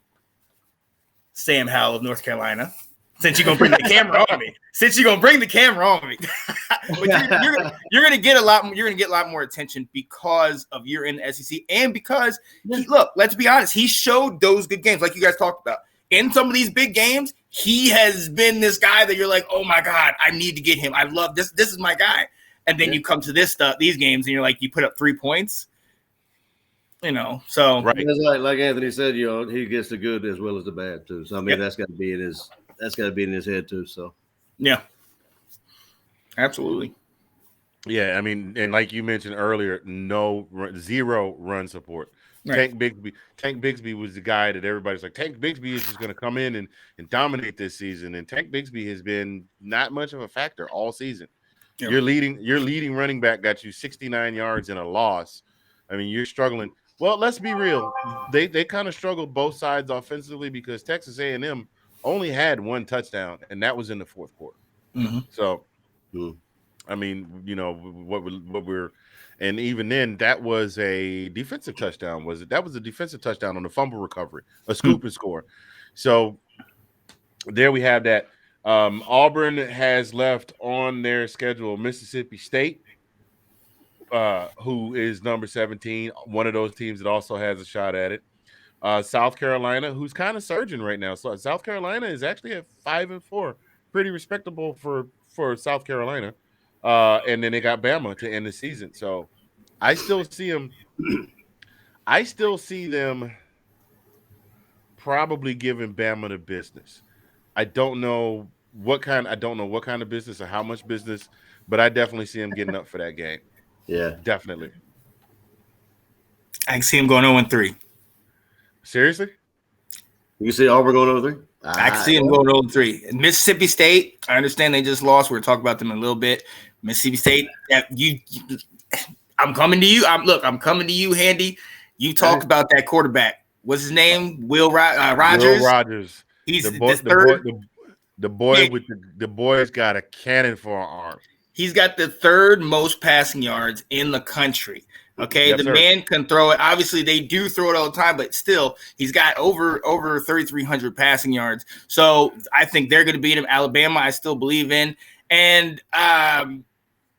[SPEAKER 1] Sam Howell of North Carolina. Since you're gonna bring the camera on me, but you're gonna get a lot more attention because of you're in the SEC and because let's be honest, he showed those good games like you guys talked about. In some of these big games, he has been this guy that you're like, oh my God, I need to get him. I love this. This is my guy. And then you come to these games, and you're like, you put up 3 points. So
[SPEAKER 5] right. Like Anthony said, he gets the good as well as the bad too. So I mean, that's got to be in his head too. So
[SPEAKER 1] yeah, absolutely.
[SPEAKER 4] Yeah, I mean, and like you mentioned earlier, zero run support. Right. Tank Bigsby was the guy that everybody's like, Tank Bigsby is just going to come in and dominate this season. And Tank Bigsby has been not much of a factor all season. Yep. Your leading running back got you 69 yards in a loss. I mean, you're struggling. Well, let's be real. They kind of struggled both sides offensively because Texas A&M only had 1 touchdown, and that was in the fourth quarter.
[SPEAKER 1] Mm-hmm.
[SPEAKER 4] So, I mean, what we're and even then, that was a defensive touchdown. That was a defensive touchdown on the fumble recovery, a scoop and score. So there we have that. Auburn has left on their schedule Mississippi State, who is number 17, one of those teams that also has a shot at it. South Carolina, who's kind of surging right now. So South Carolina is actually at 5-4, pretty respectable for South Carolina. And then they got Bama to end the season. So I still see them probably giving Bama the business. I don't know what kind of business or how much business, but I definitely see him getting up for that game.
[SPEAKER 5] Yeah,
[SPEAKER 4] definitely.
[SPEAKER 1] I can see him going 0-3.
[SPEAKER 4] Seriously?
[SPEAKER 5] You see Auburn going 0-3?
[SPEAKER 1] I can see him going 0-3. Mississippi State, I understand they just lost. We're talking about them in a little bit. Mississippi State, I'm coming to you. I'm coming to you, Handy. You talked about that quarterback. What's his name? Will Rogers.
[SPEAKER 4] Will Rogers.
[SPEAKER 1] He's
[SPEAKER 4] the boy's got a cannon for an arm.
[SPEAKER 1] He's got the 3rd most passing yards in the country. Okay,
[SPEAKER 4] yes,
[SPEAKER 1] man can throw it. Obviously, they do throw it all the time, but still, he's got over 3,300 passing yards. So I think they're going to beat him. Alabama, I still believe in. And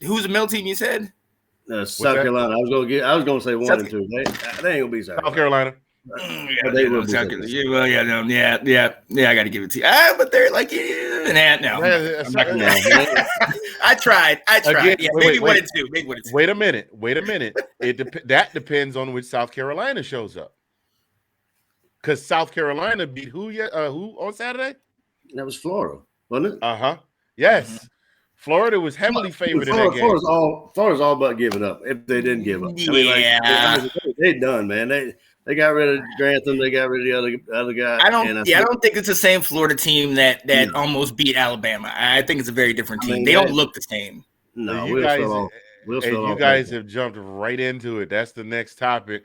[SPEAKER 1] who's the middle team you said?
[SPEAKER 5] South Carolina. I was going to say 1 and 2. They ain't going to be South
[SPEAKER 4] Carolina.
[SPEAKER 1] They will be. I got to give it to you. But they're like, no. I tried. Again, yeah, maybe 1 and 2. Maybe 1 and 2.
[SPEAKER 4] Wait a minute. That depends on which South Carolina shows up. Because South Carolina beat who on Saturday?
[SPEAKER 5] That was Florida, wasn't it?
[SPEAKER 4] Yes. Mm-hmm. Florida was heavily favored in that game.
[SPEAKER 5] Florida's all but giving up if they didn't give up. They're done, man. They got rid of Grantham. They got rid of the other guy. I
[SPEAKER 1] don't think it's the same Florida team that almost beat Alabama. I think it's a very different team. They don't look the same.
[SPEAKER 4] No, you guys have jumped right into it. That's the next topic.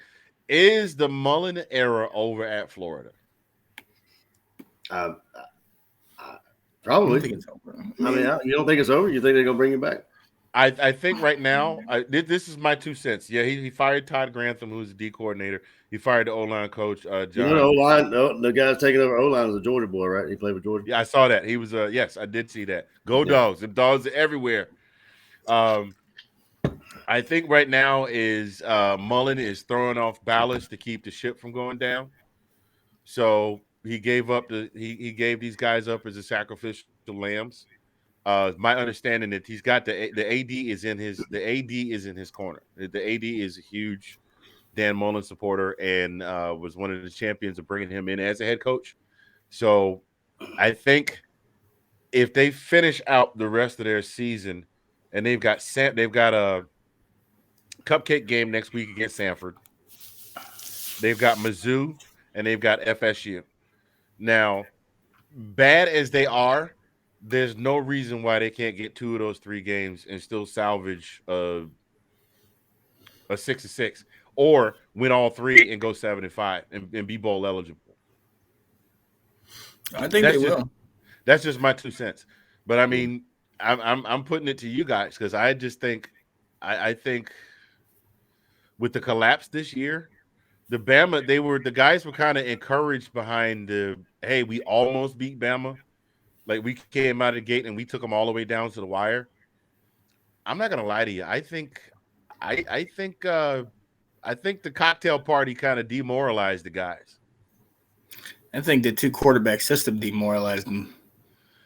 [SPEAKER 4] Is the Mullen era over at Florida?
[SPEAKER 5] Probably.
[SPEAKER 1] think it's over.
[SPEAKER 5] I mean, you don't think it's over? You think they're gonna bring him back?
[SPEAKER 4] I think right now, this is my 2 cents. Yeah, he fired Todd Grantham, who's the D coordinator. He fired the O-line coach, John.
[SPEAKER 5] You know, the O-line, the guy's taking over O-line is a Georgia boy, right? He played with Georgia.
[SPEAKER 4] Yeah, I saw that. He was yes, I did see that. Go
[SPEAKER 5] Yeah.
[SPEAKER 4] Dogs. The dogs are everywhere. I think right now is Mullen is throwing off ballast to keep the ship from going down. So he gave he gave these guys up as a sacrificial lambs. My understanding that he's got the AD is in his corner. The AD is a huge Dan Mullen supporter and was one of the champions of bringing him in as a head coach. So I think if they finish out the rest of their season and they've got a cupcake game next week against Sanford, they've got Mizzou and they've got FSU. Now, bad as they are, there's no reason why they can't get 2 of those 3 games and still salvage a 6-6 or win all 3 and go 7-5 and be bowl eligible.
[SPEAKER 1] I think they will.
[SPEAKER 4] That's just my 2 cents. But I mean, I'm putting it to you guys because I just think I think with the collapse this year, the guys were kind of encouraged behind hey, we almost beat Bama. Like we came out of the gate and we took them all the way down to the wire. I'm not gonna lie to you. I think the cocktail party kind of demoralized the guys.
[SPEAKER 1] I think the 2 quarterback system demoralized them.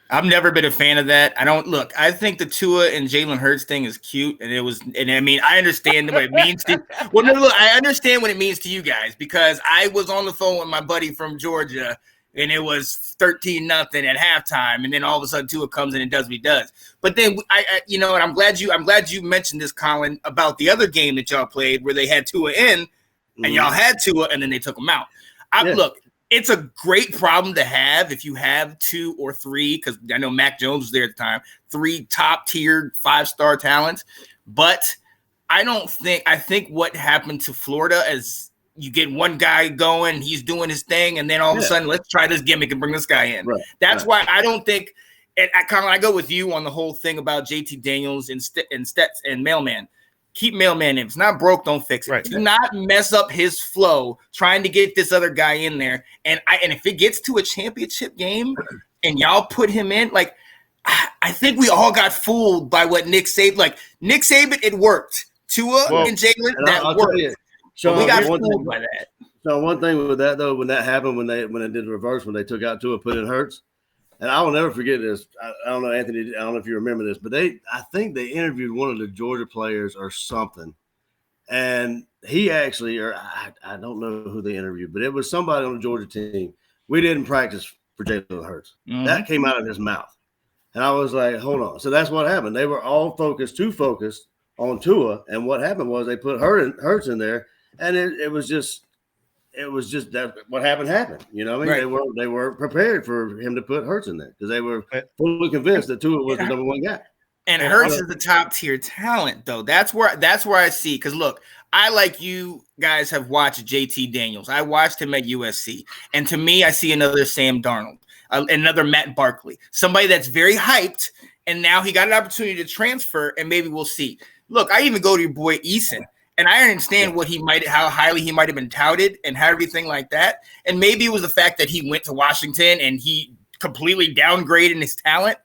[SPEAKER 1] I've never been a fan of that. I think the Tua and Jalen Hurts thing is cute, and I mean, I understand what it means to. Well, no, look, I understand what it means to you guys because I was on the phone with my buddy from Georgia, and it was 13-0 at halftime, and then all of a sudden Tua comes in and does what he does. But then and I'm glad you mentioned this, Collin, about the other game that y'all played where they had Tua in, and y'all had Tua, and then they took him out. Look. It's a great problem to have if you have 2 or 3, because I know Mac Jones was there at the time, 3 top-tiered 5-star talents. But I think what happened to Florida is you get one guy going, he's doing his thing, and then all of a sudden, let's try this gimmick and bring this guy in. Right. That's why I don't think – and I go with you on the whole thing about JT Daniels and Stets and Mailman. Keep Mailman in. If it's not broke, don't fix it. Right. Do not mess up his flow trying to get this other guy in there. And if it gets to a championship game and y'all put him in, like I think we all got fooled by what Nick Saban. Like Nick Saban, it worked. Tua and Jalen, that worked.
[SPEAKER 5] So
[SPEAKER 1] we got fooled by that.
[SPEAKER 5] So one thing with that though, when that happened, when they did the reverse, when they took out Tua, put in Hurts. And I will never forget this. I don't know, Anthony. I don't know if you remember this, but I think they interviewed one of the Georgia players or something, and he actually, or I don't know who they interviewed, but it was somebody on the Georgia team. We didn't practice for Jalen Hurts. Mm-hmm. That came out of his mouth, and I was like, "Hold on." So that's what happened. They were all too focused on Tua, and what happened was they put Hurts in there, and it was just. It was just that what happened. You know what I mean? Right. They were prepared for him to put Hurts in there because they were fully convinced that Tua was the number 1 guy.
[SPEAKER 1] And Hurts is the top tier talent, though. That's where I see. Because look, I like you guys have watched JT Daniels. I watched him at USC, and to me, I see another Sam Darnold, another Matt Barkley, somebody that's very hyped, and now he got an opportunity to transfer, and maybe we'll see. Look, I even go to your boy Eason. And I understand how highly he might have been touted and everything like that. And maybe it was the fact that he went to Washington and he completely downgraded his talent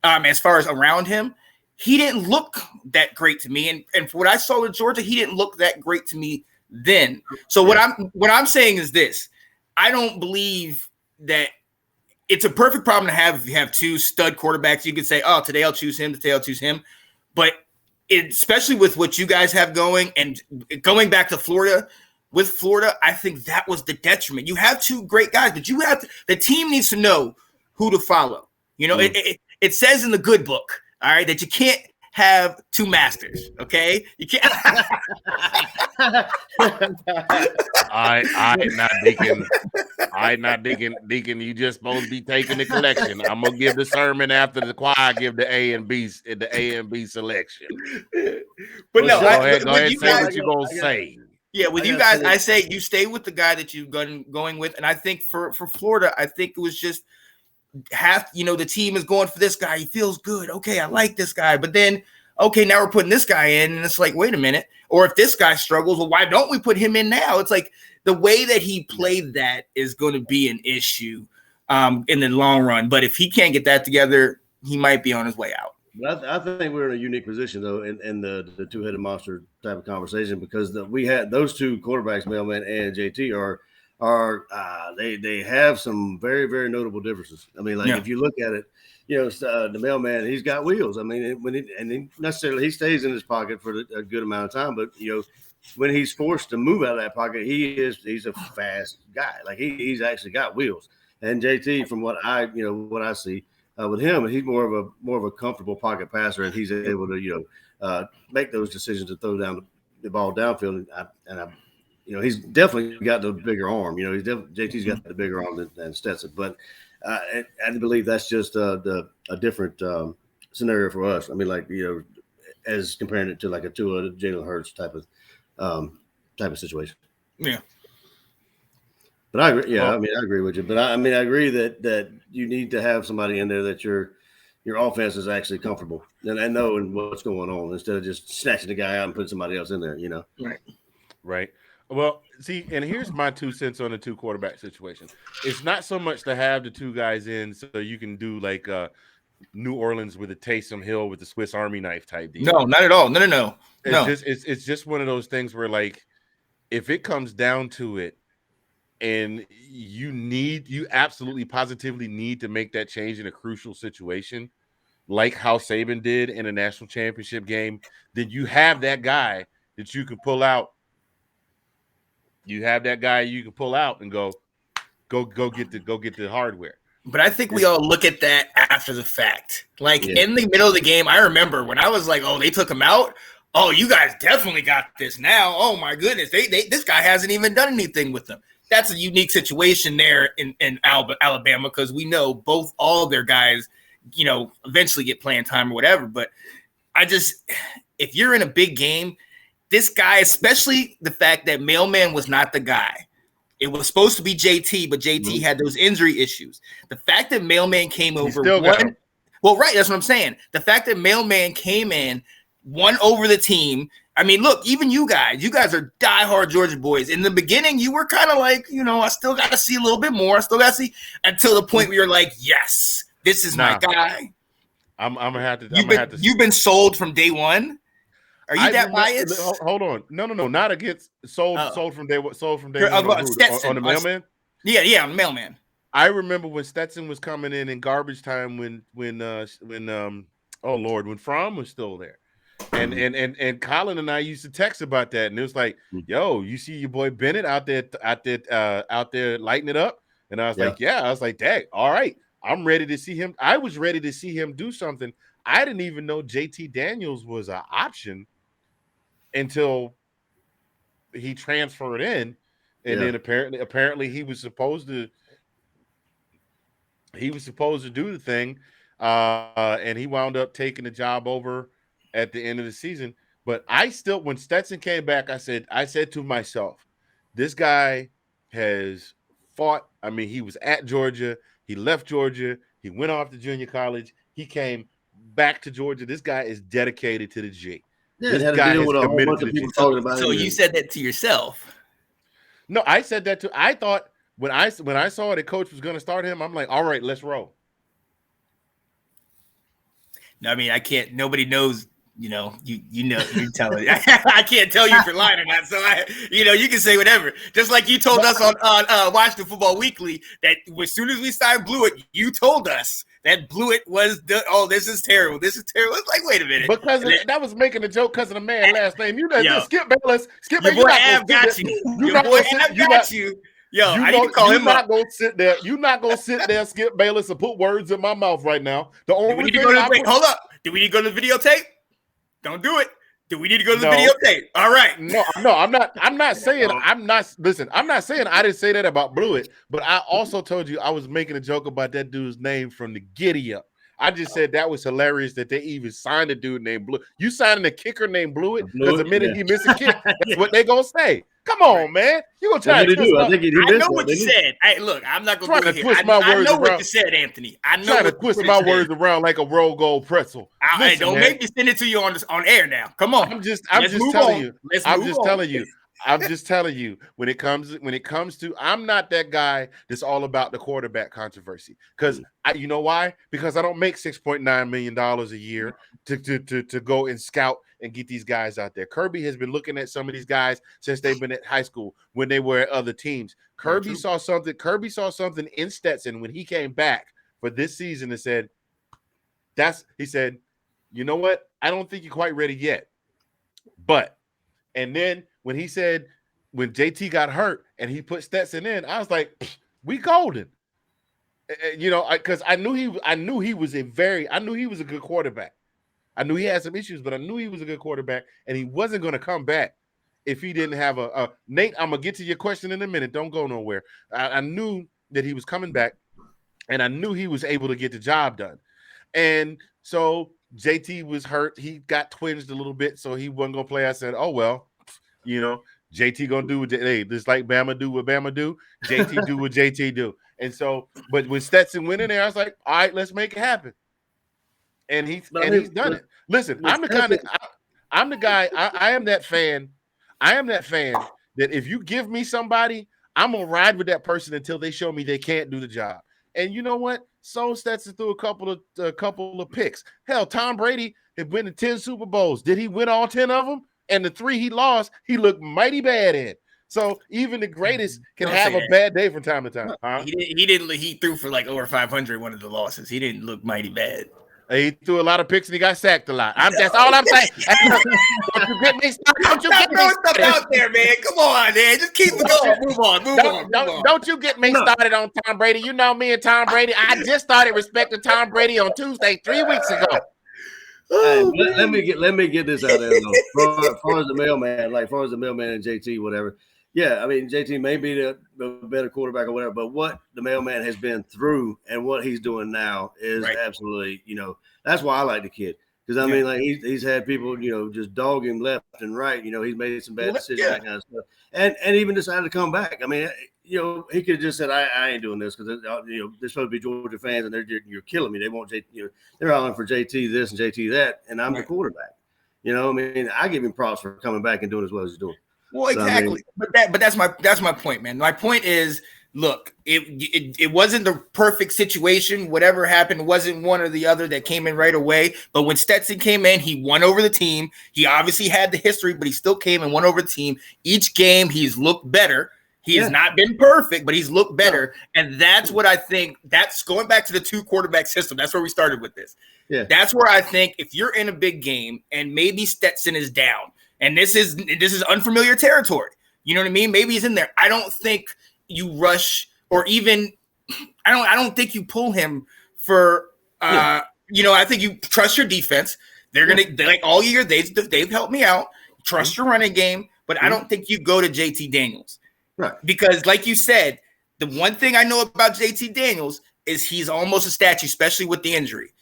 [SPEAKER 1] as far as around him. He didn't look that great to me. And for what I saw with Georgia, he didn't look that great to me then. So what I'm saying is this. I don't believe that it's a perfect problem to have if you have 2 stud quarterbacks. You could say, oh, today I'll choose him, today I'll choose him. But especially with what you guys have going and going back to Florida, with Florida, I think that was the detriment. You have 2 great guys, but the team needs to know who to follow. You know, it says in the good book, all right, that you can't have 2 masters. Okay, you can't. I'm not Deacon. You just supposed to be taking the collection. I'm gonna give the sermon after the choir. Give the A and B selection. But
[SPEAKER 4] no, go ahead. Say what you're gonna say.
[SPEAKER 1] Yeah, with you guys, I say you stay with the guy that you've going with, and I think for Florida, I think it was just the team is going for this guy. He feels good. Okay, I like this guy. But then, okay, now we're putting this guy in, and it's like, wait a minute. Or if this guy struggles, well, why don't we put him in now? It's like the way that he played that is going to be an issue in the long run. But if he can't get that together, he might be on his way out.
[SPEAKER 5] But I think we're in a unique position, though, in the two-headed monster type of conversation, because we had those two quarterbacks, Mailman and JT, they have some very, very notable differences. I mean, if you look at it, the Mailman, he's got wheels. I mean, he stays in his pocket for a good amount of time, but when he's forced to move out of that pocket, he's a fast guy. Like he's actually got wheels. And JT, from what I see. With him, he's more of a comfortable pocket passer, and he's able to make those decisions to throw down the ball downfield. He's definitely got the bigger arm. JT's got the bigger arm than Stetson. But I believe that's just a different scenario for us. I mean, as comparing it to like a Tua, Jalen Hurts type of situation.
[SPEAKER 1] Yeah.
[SPEAKER 5] But I agree. Yeah, I agree with you. But I agree that you need to have somebody in there that your offense is actually comfortable and knowing what's going on instead of just snatching the guy out and putting somebody else in there.
[SPEAKER 4] Right. Well, see, and here's my 2 cents on the two quarterback situation. It's not so much to have the two guys in so you can do like New Orleans with a Taysom Hill with the Swiss Army knife type deal.
[SPEAKER 1] No, not at all. No.
[SPEAKER 4] It's just one of those things where, like, if it comes down to it, and you absolutely positively need to make that change in a crucial situation, like how Saban did in a national championship game, then you have that guy that you can pull out. You have that guy you can pull out and go get the hardware.
[SPEAKER 1] But I think we all look at that after the fact. Like in the middle of the game, I remember when I was like, oh, they took him out. Oh, you guys definitely got this now. Oh my goodness. This guy hasn't even done anything with them. That's a unique situation there in Alabama, because we know all of their guys, eventually get playing time or whatever. But if you're in a big game, this guy, especially the fact that Mailman was not the guy. It was supposed to be JT, but JT had those injury issues. The fact that Mailman came over right, that's what I'm saying. The fact that Mailman came in, won over the team. I mean, look, even you guys are diehard Georgia boys. In the beginning, you were kind of like, I still got to see a little bit more. I still got to see until the point where you're like, yes, this is my guy.
[SPEAKER 4] I'm gonna have to.
[SPEAKER 1] You've been sold from day one. Are you that biased?
[SPEAKER 4] Hold on, no, not against sold from day one. Sold from day one
[SPEAKER 1] on
[SPEAKER 4] the Mailman.
[SPEAKER 1] Yeah, on the Mailman.
[SPEAKER 4] I remember when Stetson was coming in garbage time when Fromm was still there. And Collin and I used to text about that, and it was like, "Yo, you see your boy Bennett out there lighting it up?" And I was like, "Yeah." I was like, "Dang, all right, I'm ready to see him." I was ready to see him do something. I didn't even know JT Daniels was an option until he transferred in, and then apparently he was supposed to do the thing, and he wound up taking the job over at the end of the season. But when Stetson came back, I said to myself, this guy has fought. I mean, he was at Georgia. He left Georgia. He went off to junior college. He came back to Georgia. This guy is dedicated to the G.
[SPEAKER 5] Yeah, this guy is committed to the G.
[SPEAKER 1] So you said that to yourself?
[SPEAKER 4] No, I said that to. I thought when I saw that coach was going to start him, I'm like, all right, let's roll.
[SPEAKER 1] No, I mean, I can't. Nobody knows. You're telling me. I can't tell you if you're lying or not. So you can say whatever. Just like you told us on Washington Football Weekly that as soon as we signed Blewett, you told us that Blewett was this is terrible. This is terrible. It's like, wait a minute.
[SPEAKER 4] Because that was making a joke because of the man last name. You know, Skip Bayless.
[SPEAKER 1] Your boy Av got you. Your boy Av got you. Yo, I need to call him up.
[SPEAKER 4] You're not gonna sit there, Skip Bayless, and put words in my mouth right now.
[SPEAKER 1] Hold up. Do we need to go to the videotape? Don't do it. Do we need to go to the videotape? All right.
[SPEAKER 4] No, I'm not saying I'm not saying I didn't say that about Blewett, but I also told you I was making a joke about that dude's name from the Giddy Up. I just said that was hilarious that they even signed a dude named Blewett. You signing a kicker named Blewett because the minute he missed a kick, that's what they gonna say. Come on, man. You gonna try
[SPEAKER 5] What
[SPEAKER 4] to
[SPEAKER 5] did he
[SPEAKER 4] twist
[SPEAKER 5] do? I
[SPEAKER 4] my,
[SPEAKER 5] think he
[SPEAKER 1] I
[SPEAKER 5] missed
[SPEAKER 1] know
[SPEAKER 5] that,
[SPEAKER 1] what you
[SPEAKER 5] didn't he?
[SPEAKER 1] said. Hey, look, I'm not gonna
[SPEAKER 4] Trying
[SPEAKER 1] go
[SPEAKER 4] to
[SPEAKER 1] here.
[SPEAKER 4] twist
[SPEAKER 1] I,
[SPEAKER 4] my
[SPEAKER 1] I
[SPEAKER 4] words
[SPEAKER 1] know what
[SPEAKER 4] around.
[SPEAKER 1] you said, Anthony. I know
[SPEAKER 4] trying to
[SPEAKER 1] what
[SPEAKER 4] twist
[SPEAKER 1] you
[SPEAKER 4] my
[SPEAKER 1] said.
[SPEAKER 4] words around like a roll gold pretzel.
[SPEAKER 1] Hey,
[SPEAKER 4] Listen,
[SPEAKER 1] don't
[SPEAKER 4] man.
[SPEAKER 1] make me send it to you on air now. Come on.
[SPEAKER 4] I'm just
[SPEAKER 1] Let's move
[SPEAKER 4] telling
[SPEAKER 1] on.
[SPEAKER 4] you.
[SPEAKER 1] Let's
[SPEAKER 4] I'm
[SPEAKER 1] move
[SPEAKER 4] just
[SPEAKER 1] on.
[SPEAKER 4] telling you. I'm just telling you when it comes to I'm not that guy that's all about the quarterback controversy. Because you know why? Because I don't make $6.9 million a year to go and scout and get these guys out there. Kirby has been looking at some of these guys since they've been at high school when they were at other teams. Kirby saw something in Stetson when he came back for this season and said, he said, you know what? I don't think you're quite ready yet. But and then when he said when JT got hurt and he put Stetson in, I was like, we golden. You know, because I knew he was a good quarterback. I knew he had some issues, but I knew he was a good quarterback, and he wasn't going to come back if he didn't have a Nate. I'm gonna get to your question in a minute. Don't go nowhere. I knew that he was coming back, and I knew he was able to get the job done. And so JT was hurt. He got twinged a little bit, so he wasn't gonna play. I said, "Oh well, you know, JT gonna do what just like Bama do what Bama do. JT do what JT do." And so, but when Stetson went in there, I was like, "All right, let's make it happen." And he's done it. Listen, I'm the guy. I am that fan. I am that fan that if you give me somebody, I'm gonna ride with that person until they show me they can't do the job. And you know what? So Stetson threw a couple of picks. Hell, Tom Brady had won 10 Super Bowls. Did he win all 10 of them? And the 3 he lost, he looked mighty bad in. So even the greatest can have a bad day from time to time. Huh?
[SPEAKER 1] He didn't. He threw for like over 500 one of the losses. He didn't look mighty bad.
[SPEAKER 4] He threw a lot of picks and he got sacked a lot. That's all I'm saying. Don't you get me started? Don't you get me
[SPEAKER 1] stuff out there, man. Come on, man. Just keep it going. Move on.
[SPEAKER 4] Don't you get me started on Tom Brady. You know me and Tom Brady. I just started respecting Tom Brady on Tuesday 3 weeks ago.
[SPEAKER 5] Hey, let me get this out there though. As far as the mailman, and JT, whatever. Yeah, I mean JT may be the better quarterback or whatever, but what the mailman has been through and what he's doing now is absolutely, that's why I like the kid. Because I mean, like he's had people, just dog him left and right. He's made some bad decisions, that kind of stuff, and even decided to come back. I mean, he could have just said, "I ain't doing this because they're supposed to be Georgia fans and you're killing me. They want JT, they're all in for JT this and JT that, and I'm the quarterback. I mean, I give him props for coming back and doing as well as he's doing.
[SPEAKER 1] Well, exactly. So, I mean, but that's my point, man. My point is, look, it wasn't the perfect situation. Whatever happened wasn't one or the other that came in right away. But when Stetson came in, he won over the team. He obviously had the history, but he still came and won over the team. Each game, he's looked better. He has not been perfect, but he's looked better. And that's what I think. That's going back to the 2 quarterback system. That's where we started with this. Yeah. That's where I think if you're in a big game and maybe Stetson is down, and this is unfamiliar territory. You know what I mean? Maybe he's in there. I don't think you rush or even I don't think you pull him for I think you trust your defense. They're like all year they've helped me out. Trust your running game, but I don't think you go to JT Daniels. Right. Because like you said, the one thing I know about JT Daniels is he's almost a statue, especially with the injury.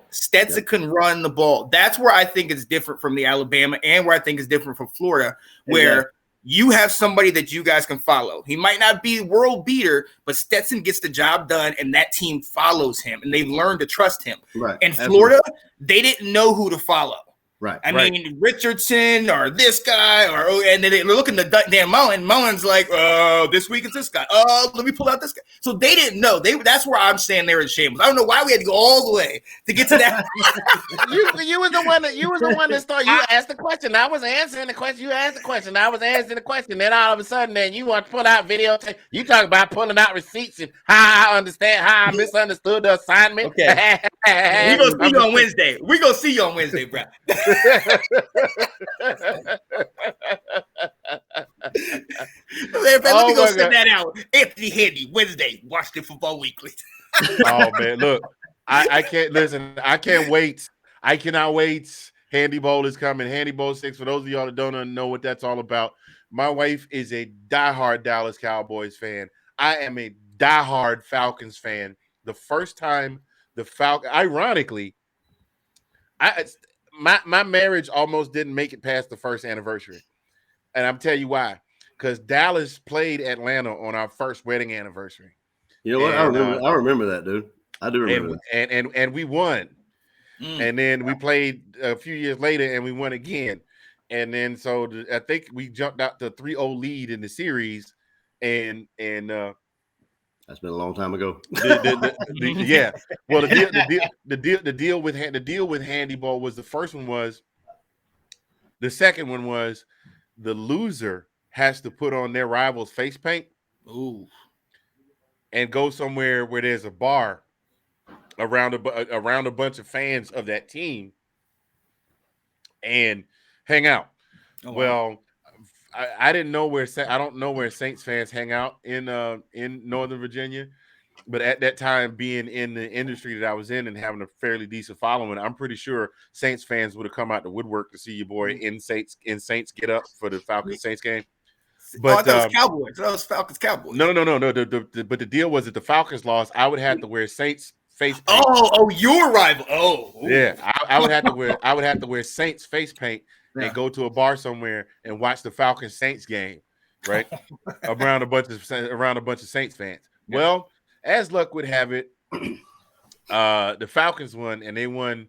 [SPEAKER 1] Stetson can run the ball. That's where I think it's different from the Alabama and where I think it's different from Florida, where you have somebody that you guys can follow. He might not be world beater, but Stetson gets the job done and that team follows him and they've learned to trust him. Right. In Florida, they didn't know who to follow. Right. I mean, Richardson or this guy, and then they're looking to Dan Mullen. Mullen's like, this week it's this guy. Let me pull out this guy. So they didn't know. That's where I'm saying they're in shambles. I don't know why we had to go all the way to get to that.
[SPEAKER 4] you was the one that started. You asked the question. I was answering the question. You asked the question. I was answering the question. Then all of a sudden, then you want to pull out videotape. You talk about pulling out receipts and how I misunderstood the assignment.
[SPEAKER 1] Okay. We're going to see you on Wednesday. We're going to see you on Wednesday, bro. Man, let me go send that out. Anthony Handy, Wednesday, Washington Football Weekly.
[SPEAKER 4] Oh man, look, I can't listen. I can't wait. I cannot wait. Handy Bowl is coming. Handy Bowl 6. For those of y'all that don't know what that's all about, my wife is a diehard Dallas Cowboys fan. I am a diehard Falcons fan. The first time the Falcons, ironically, my marriage almost didn't make it past the first anniversary. And I'm telling you why. because Dallas played Atlanta on our first wedding anniversary.
[SPEAKER 5] You know what?
[SPEAKER 4] And,
[SPEAKER 5] I remember that, dude. I do remember that.
[SPEAKER 4] And we won. And then we played a few years later and we won again. And then I think we jumped out to 3-0 lead in the series. And
[SPEAKER 5] that's been a long time ago.
[SPEAKER 4] Yeah. Well, the deal with handyball was the first one was. The second one was the loser has to put on their rival's face paint.
[SPEAKER 1] Ooh.
[SPEAKER 4] And go somewhere where there's a bar around a bunch of fans of that team and hang out. Oh, wow. Well, I didn't know I don't know where Saints fans hang out in Northern Virginia, but at that time, being in the industry that I was in and having a fairly decent following, I'm pretty sure Saints fans would have come out the woodwork to see your boy in Saints get up for the Falcons Saints game.
[SPEAKER 1] But that was Cowboys. That was Falcons Cowboys.
[SPEAKER 4] No. But the deal was that the Falcons lost. I would have to wear Saints face paint.
[SPEAKER 1] Oh, your rival. Oh,
[SPEAKER 4] yeah. I would have to wear Saints face paint and go to a bar somewhere and watch the Falcons Saints game, right? around a bunch of Saints fans. Yeah. Well, as luck would have it, the Falcons won, and they won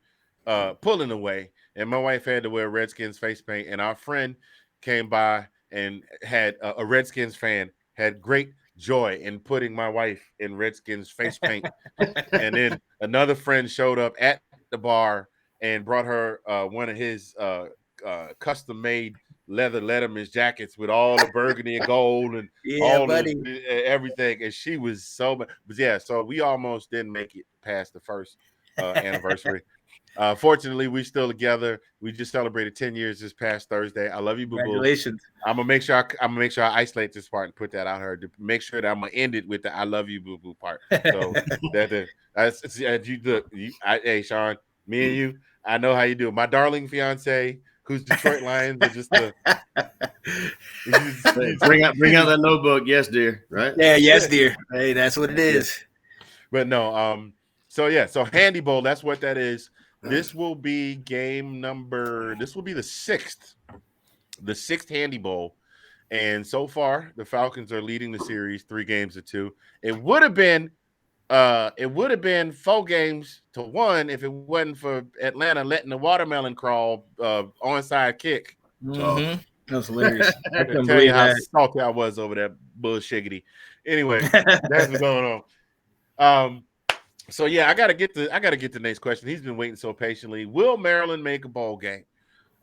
[SPEAKER 4] pulling away. And my wife had to wear Redskins face paint, and our friend came by and had a Redskins fan had great joy in putting my wife in Redskins face paint. And then another friend showed up at the bar and brought her one of his custom made leather Letterman's jackets with all the burgundy and gold and everything. And she was so we almost didn't make it past the first anniversary. Fortunately, we still together. We just celebrated 10 years this past Thursday. I love you, boo-boo.
[SPEAKER 1] Congratulations.
[SPEAKER 4] I'm gonna make sure I isolate this part and put that out here to make sure that I'm gonna end it with the "I love you, boo-boo" part. So hey, Sean, me and you, I know how you do. My darling fiance, who's Detroit Lions, are just
[SPEAKER 5] bring out that notebook, yes, dear. Right?
[SPEAKER 1] Yeah, yes, dear. Hey, that's what it is.
[SPEAKER 4] But no, so Handy Bowl, that's what that is. This will be the sixth Handy Bowl. And so far, the Falcons are leading the series 3-2. It would have been 4-1 if it wasn't for Atlanta letting the watermelon crawl onside kick.
[SPEAKER 1] Mm-hmm. That was hilarious.
[SPEAKER 4] I can tell you how salty I was over that bullshiggity. Anyway, that's what's going on. So yeah, I gotta get the next question. He's been waiting so patiently. Will Maryland make a bowl game?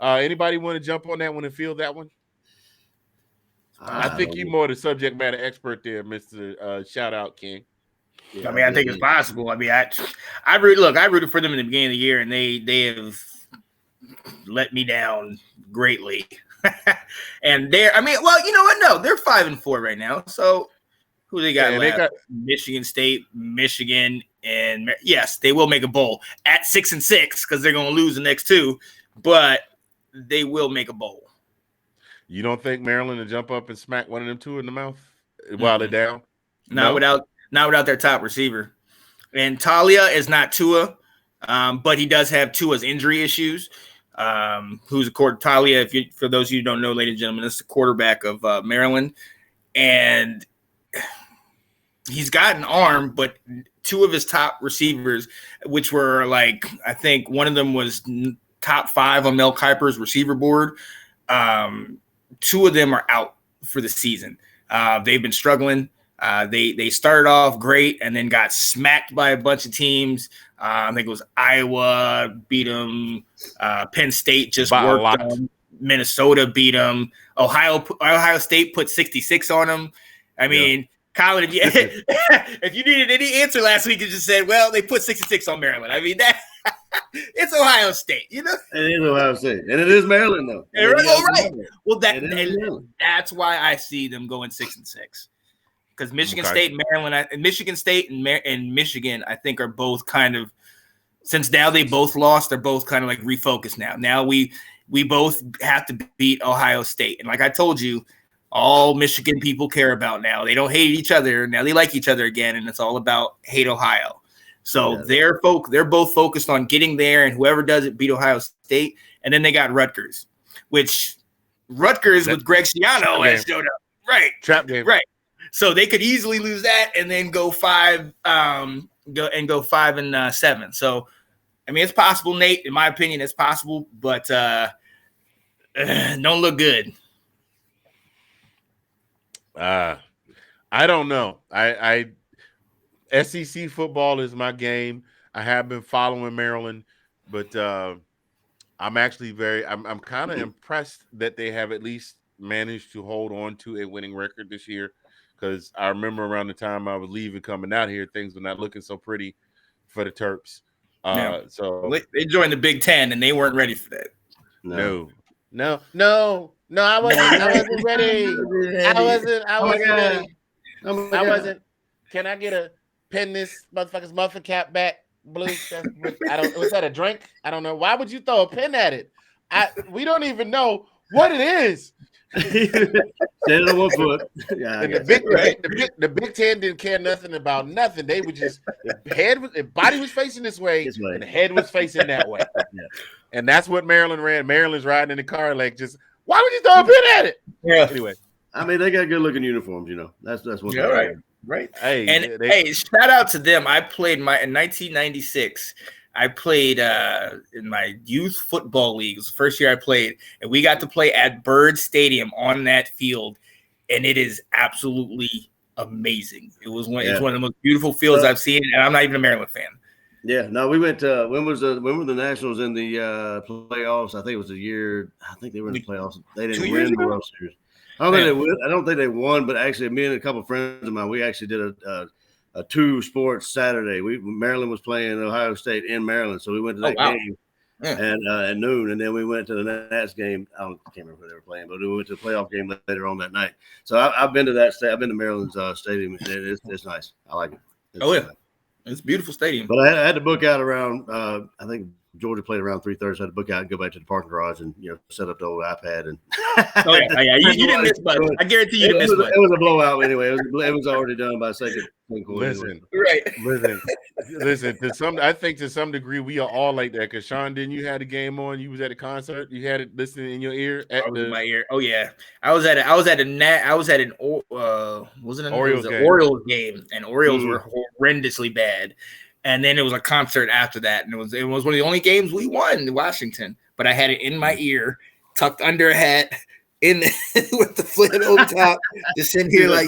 [SPEAKER 4] Anybody want to jump on that one and field that one? I think you're more the subject matter expert there, Mr. Shout Out King.
[SPEAKER 1] Yeah, I mean, I think it's possible. I mean, I rooted for them in the beginning of the year, and they have let me down greatly. And they're 5-4 right now. So who they got left? They got Michigan State, Michigan, and yes, they will make a bowl at 6-6 because they're going to lose the next two, but they will make a bowl.
[SPEAKER 4] You don't think Maryland will jump up and smack one of them two in the mouth while they're down?
[SPEAKER 1] Not without their top receiver. And Talia is not Tua, but he does have Tua's injury issues. Who's Talia? For those of you who don't know, ladies and gentlemen, that's the quarterback of Maryland, and he's got an arm, but two of his top receivers, which were I think one of them was top 5 on Mel Kiper's receiver board. Two of them are out for the season. They've been struggling. They started off great and then got smacked by a bunch of teams. I think it was Iowa beat them. Penn State just worked on. Minnesota beat them. Ohio State put 66 on them. I mean, Collin, if you needed any answer last week, you just said, well, they put 66 on Maryland. I mean, that it's Ohio State, you know?
[SPEAKER 5] It is Ohio State. And it is Maryland, though.
[SPEAKER 1] Right. Well, that's why I see them going 6-6. Because Michigan State and Maryland, Michigan State and Michigan, I think, are both kind of, since now they both lost, they're both kind of like refocused now. Now we both have to beat Ohio State. And like I told you, all Michigan people care about now. They don't hate each other. Now they like each other again, and it's all about hate Ohio. So they're both focused on getting there, and whoever does it beat Ohio State. And then they got Rutgers with Greg Schiano has showed up. Right.
[SPEAKER 4] Trap game.
[SPEAKER 1] Right. So they could easily lose that and then go 5 go 5-7. So I mean, it's possible, Nate. In my opinion, it's possible, but don't look good.
[SPEAKER 4] I don't know. I SEC football is my game. I have been following Maryland, but I'm actually I'm kind of impressed that they have at least managed to hold on to a winning record this year. Because I remember around the time I was leaving, coming out here, things were not looking so pretty for the Terps. So
[SPEAKER 1] They joined the Big Ten and they weren't ready for that.
[SPEAKER 4] No, I wasn't ready. I wasn't ready. I wasn't. Can I get a pin this motherfucker's muffin cap back, Blue? Was that a drink? I don't know. Why would you throw a pin at it? We don't even know what it is.
[SPEAKER 5] Stand on one foot. Yeah,
[SPEAKER 4] the Big Ten didn't care nothing about nothing. They would just the body was facing this way, and the head was facing that way.
[SPEAKER 5] Yeah.
[SPEAKER 4] And that's what Maryland ran. Maryland's riding in the car like just why would you throw a pin at it?
[SPEAKER 1] Yeah.
[SPEAKER 4] Anyway,
[SPEAKER 5] I mean they got good looking uniforms. You know that's what.
[SPEAKER 1] Yeah, right. Right.
[SPEAKER 4] Hey,
[SPEAKER 1] hey, shout out to them. I played in 1996. I played in my youth football league. It was the first year I played, and we got to play at Bird Stadium on that field, and it is absolutely amazing. It was one of the most beautiful fields I've seen, and I'm not even a Maryland fan.
[SPEAKER 5] Yeah, no, we went. When were the Nationals in the playoffs? I think it was a year. I think they were in the playoffs. They didn't win the World Series. I don't think they won, but actually, me and a couple of friends of mine, we actually did a 2 sports Saturday. Maryland was playing Ohio State in Maryland, so we went to that game and at noon, and then we went to the Nats game. I can't remember who they were playing, but we went to the playoff game later on that night. So I've been to that. I've been to Maryland's stadium. It's nice. I like it.
[SPEAKER 1] It's a beautiful stadium.
[SPEAKER 5] But I had to book out around. I think Georgia played around 3:30. So I had to book out and go back to the parking garage and set up the old iPad and.
[SPEAKER 1] You didn't miss much. I guarantee you didn't miss much.
[SPEAKER 5] It was a blowout anyway. It was already done by second quarter.
[SPEAKER 4] Listen,
[SPEAKER 1] right?
[SPEAKER 4] Listen. I think to some degree we are all like that. Because Sean, didn't you have the game on? You was at a concert. You had it listening in your ear.
[SPEAKER 1] In my ear. Oh yeah, I was at an Orioles game, and Orioles were horrendously bad. And then it was a concert after that, and it was one of the only games we won in Washington. But I had it in my ear, tucked under a hat, with the flip over top, just sitting here like,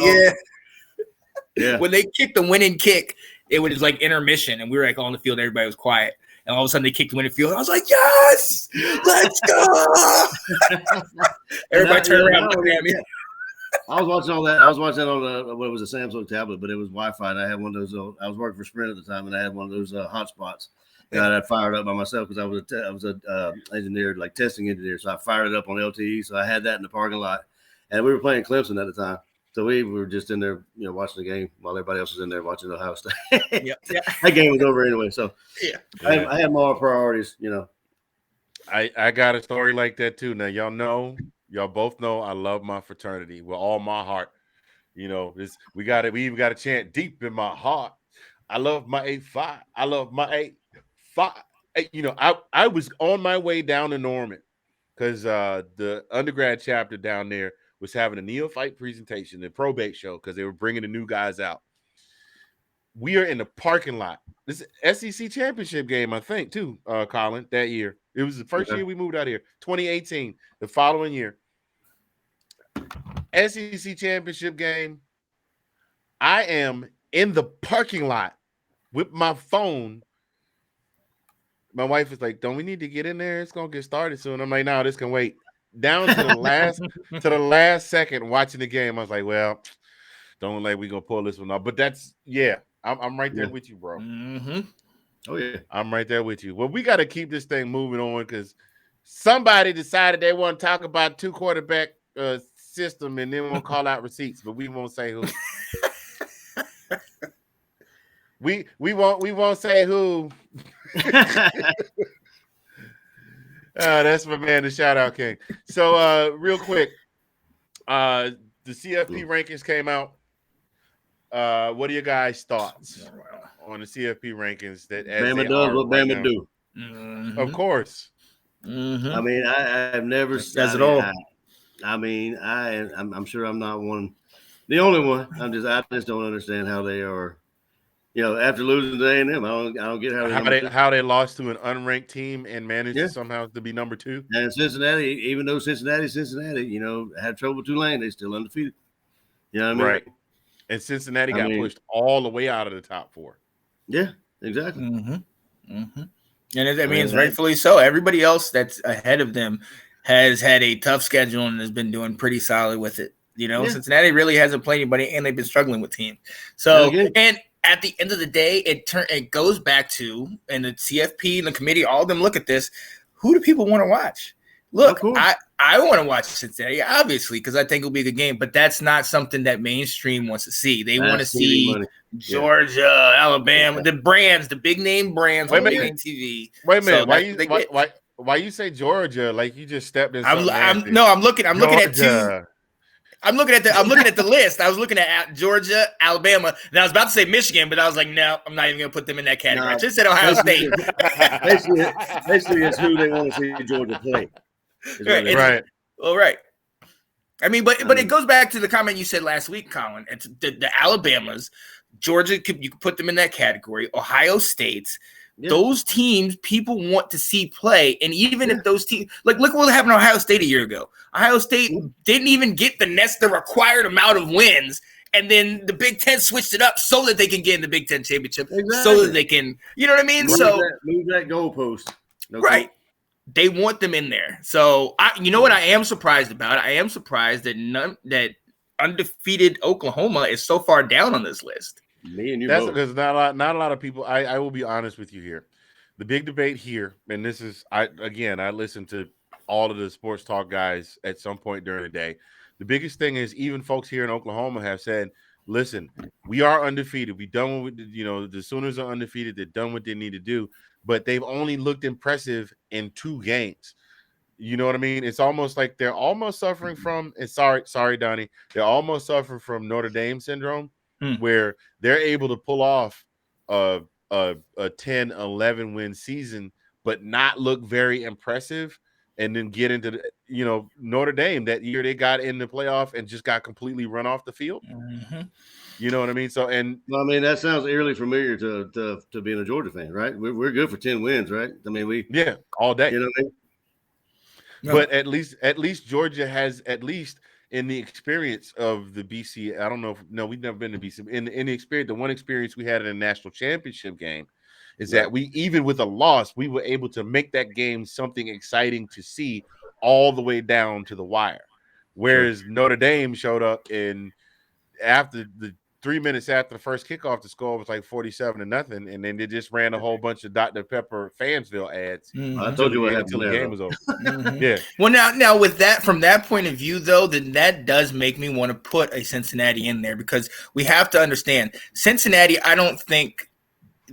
[SPEAKER 1] yeah. When they kicked the winning kick, it was like intermission, and we were like on the field, everybody was quiet, and all of a sudden they kicked the winning field. And I was like, yes, let's go! Everybody turned around and looked at me.
[SPEAKER 5] I was watching all that. I was watching on a Samsung tablet, but it was Wi-Fi. And I had one of those. I was working for Sprint at the time, and I had one of those hotspots that I fired up by myself because I was a engineer, like testing engineer. So I fired it up on LTE. So I had that in the parking lot, and we were playing Clemson at the time. So we were just in there, watching the game while everybody else was in there watching Ohio State. That game was over anyway. So I had more priorities.
[SPEAKER 4] I got a story like that too. Now y'all both know I love my fraternity with all my heart. We even got a chant deep in my heart. I love my 8-5. I love my 8-5. I was on my way down to Norman because the undergrad chapter down there was having a neophyte presentation, the probate show, because they were bringing the new guys out. We are in the parking lot. This is SEC championship game, I think, too, Collin, that year. It was the first year we moved out here, 2018, the following year. SEC championship game. I am in the parking lot with my phone. My wife is like, don't we need to get in there? It's going to get started soon. I'm like, no, this can wait. Down to the last second watching the game, I was like, well, don't let we gonna pull this one off. But that's I'm right there with you, bro.
[SPEAKER 1] Mm-hmm.
[SPEAKER 5] Oh yeah,
[SPEAKER 4] I'm right there with you. Well, we got to keep this thing moving on because somebody decided they want to talk about 2 quarterback system and then we'll call out receipts, but we won't say who. we won't say who. That's my man, the shout out king. So real quick, the CFP rankings came out. What are your guys' thoughts on the CFP rankings? That
[SPEAKER 5] Bama does what Bama do.
[SPEAKER 1] Mm-hmm.
[SPEAKER 4] Of course.
[SPEAKER 1] Mm-hmm.
[SPEAKER 5] I mean, I've never
[SPEAKER 1] says it all.
[SPEAKER 5] I mean, I'm sure I'm not the only one. I just don't understand how they are. After losing to A&M, I don't get how they're number 2.
[SPEAKER 4] How they lost to an unranked team and managed
[SPEAKER 5] Yeah.
[SPEAKER 4] to somehow to be number 2.
[SPEAKER 5] And Cincinnati, even though Cincinnati, had trouble with Tulane, they still undefeated. You know what I mean?
[SPEAKER 4] Right. And Cincinnati got pushed all the way out of the top 4.
[SPEAKER 5] Yeah, exactly.
[SPEAKER 1] Mm-hmm. Mm-hmm. And it's rightfully so. Everybody else that's ahead of them has had a tough schedule and has been doing pretty solid with it. Cincinnati really hasn't played anybody, and they've been struggling with teams. So, and at the end of the day, it goes back to, and the CFP and the committee, all of them look at this. Who do people want to watch? Look, I want to watch Cincinnati, obviously, because I think it'll be a good game, but that's not something that mainstream wants to see. They want to see Georgia, Alabama, the big name brands on TV.
[SPEAKER 4] Wait a minute, why you say Georgia like you just stepped in?
[SPEAKER 1] I'm looking at two. I'm looking at the list. I was looking at Georgia, Alabama, and I was about to say Michigan, but I was like, no, I'm not even going to put them in that category. I just said Ohio State.
[SPEAKER 5] Basically, it's who they want to see Georgia play.
[SPEAKER 1] Right. Well, right. I mean, but it goes back to the comment you said last week, Collin. It's the Alabamas, Georgia. You could put them in that category. Ohio State's. Yeah. Those teams people want to see play. And even if those teams, look what happened to Ohio State a year ago. Ohio State didn't even get the required amount of wins. And then the Big Ten switched it up so that they can get in the Big Ten championship, so that they can, you know what I mean?
[SPEAKER 5] Move that goalpost.
[SPEAKER 1] Right. They want them in there. So, what I am surprised about? I am surprised that undefeated Oklahoma is so far down on this list.
[SPEAKER 5] Me and you
[SPEAKER 4] That's
[SPEAKER 5] both.
[SPEAKER 4] because not a lot of people. I will be honest with you here. The big debate here, and this is I listen to all of the sports talk guys at some point during the day. The biggest thing is even folks here in Oklahoma have said, "Listen, we are undefeated. We done with the Sooners are undefeated. They've done what they need to do, but they've only looked impressive in 2 games." You know what I mean? It's almost like they're almost suffering from. And sorry, Donnie. They're almost suffering from Notre Dame syndrome. Where they're able to pull off a 10-11 win season, but not look very impressive, and then get into Notre Dame that year they got in the playoff and just got completely run off the field. Mm-hmm. You know what I mean? So
[SPEAKER 5] that sounds eerily familiar to being a Georgia fan, right? We're good for 10 wins, right? I mean
[SPEAKER 4] all day.
[SPEAKER 5] You know what I mean?
[SPEAKER 4] No. But at least Georgia has in the experience of the BC, I don't know. We've never been to BC. In the experience, the one experience we had in a national championship game is that we, even with a loss, we were able to make that game something exciting to see all the way down to the wire. Whereas Notre Dame showed up after the 3 minutes after the first kickoff, the score was like 47-0, and then they just ran a whole bunch of Dr. Pepper Fansville ads.
[SPEAKER 5] I told you what happened
[SPEAKER 4] until the game was over.
[SPEAKER 1] Yeah. Well, now with that, from that point of view, though, then that does make me want to put a Cincinnati in there, because we have to understand Cincinnati. I don't think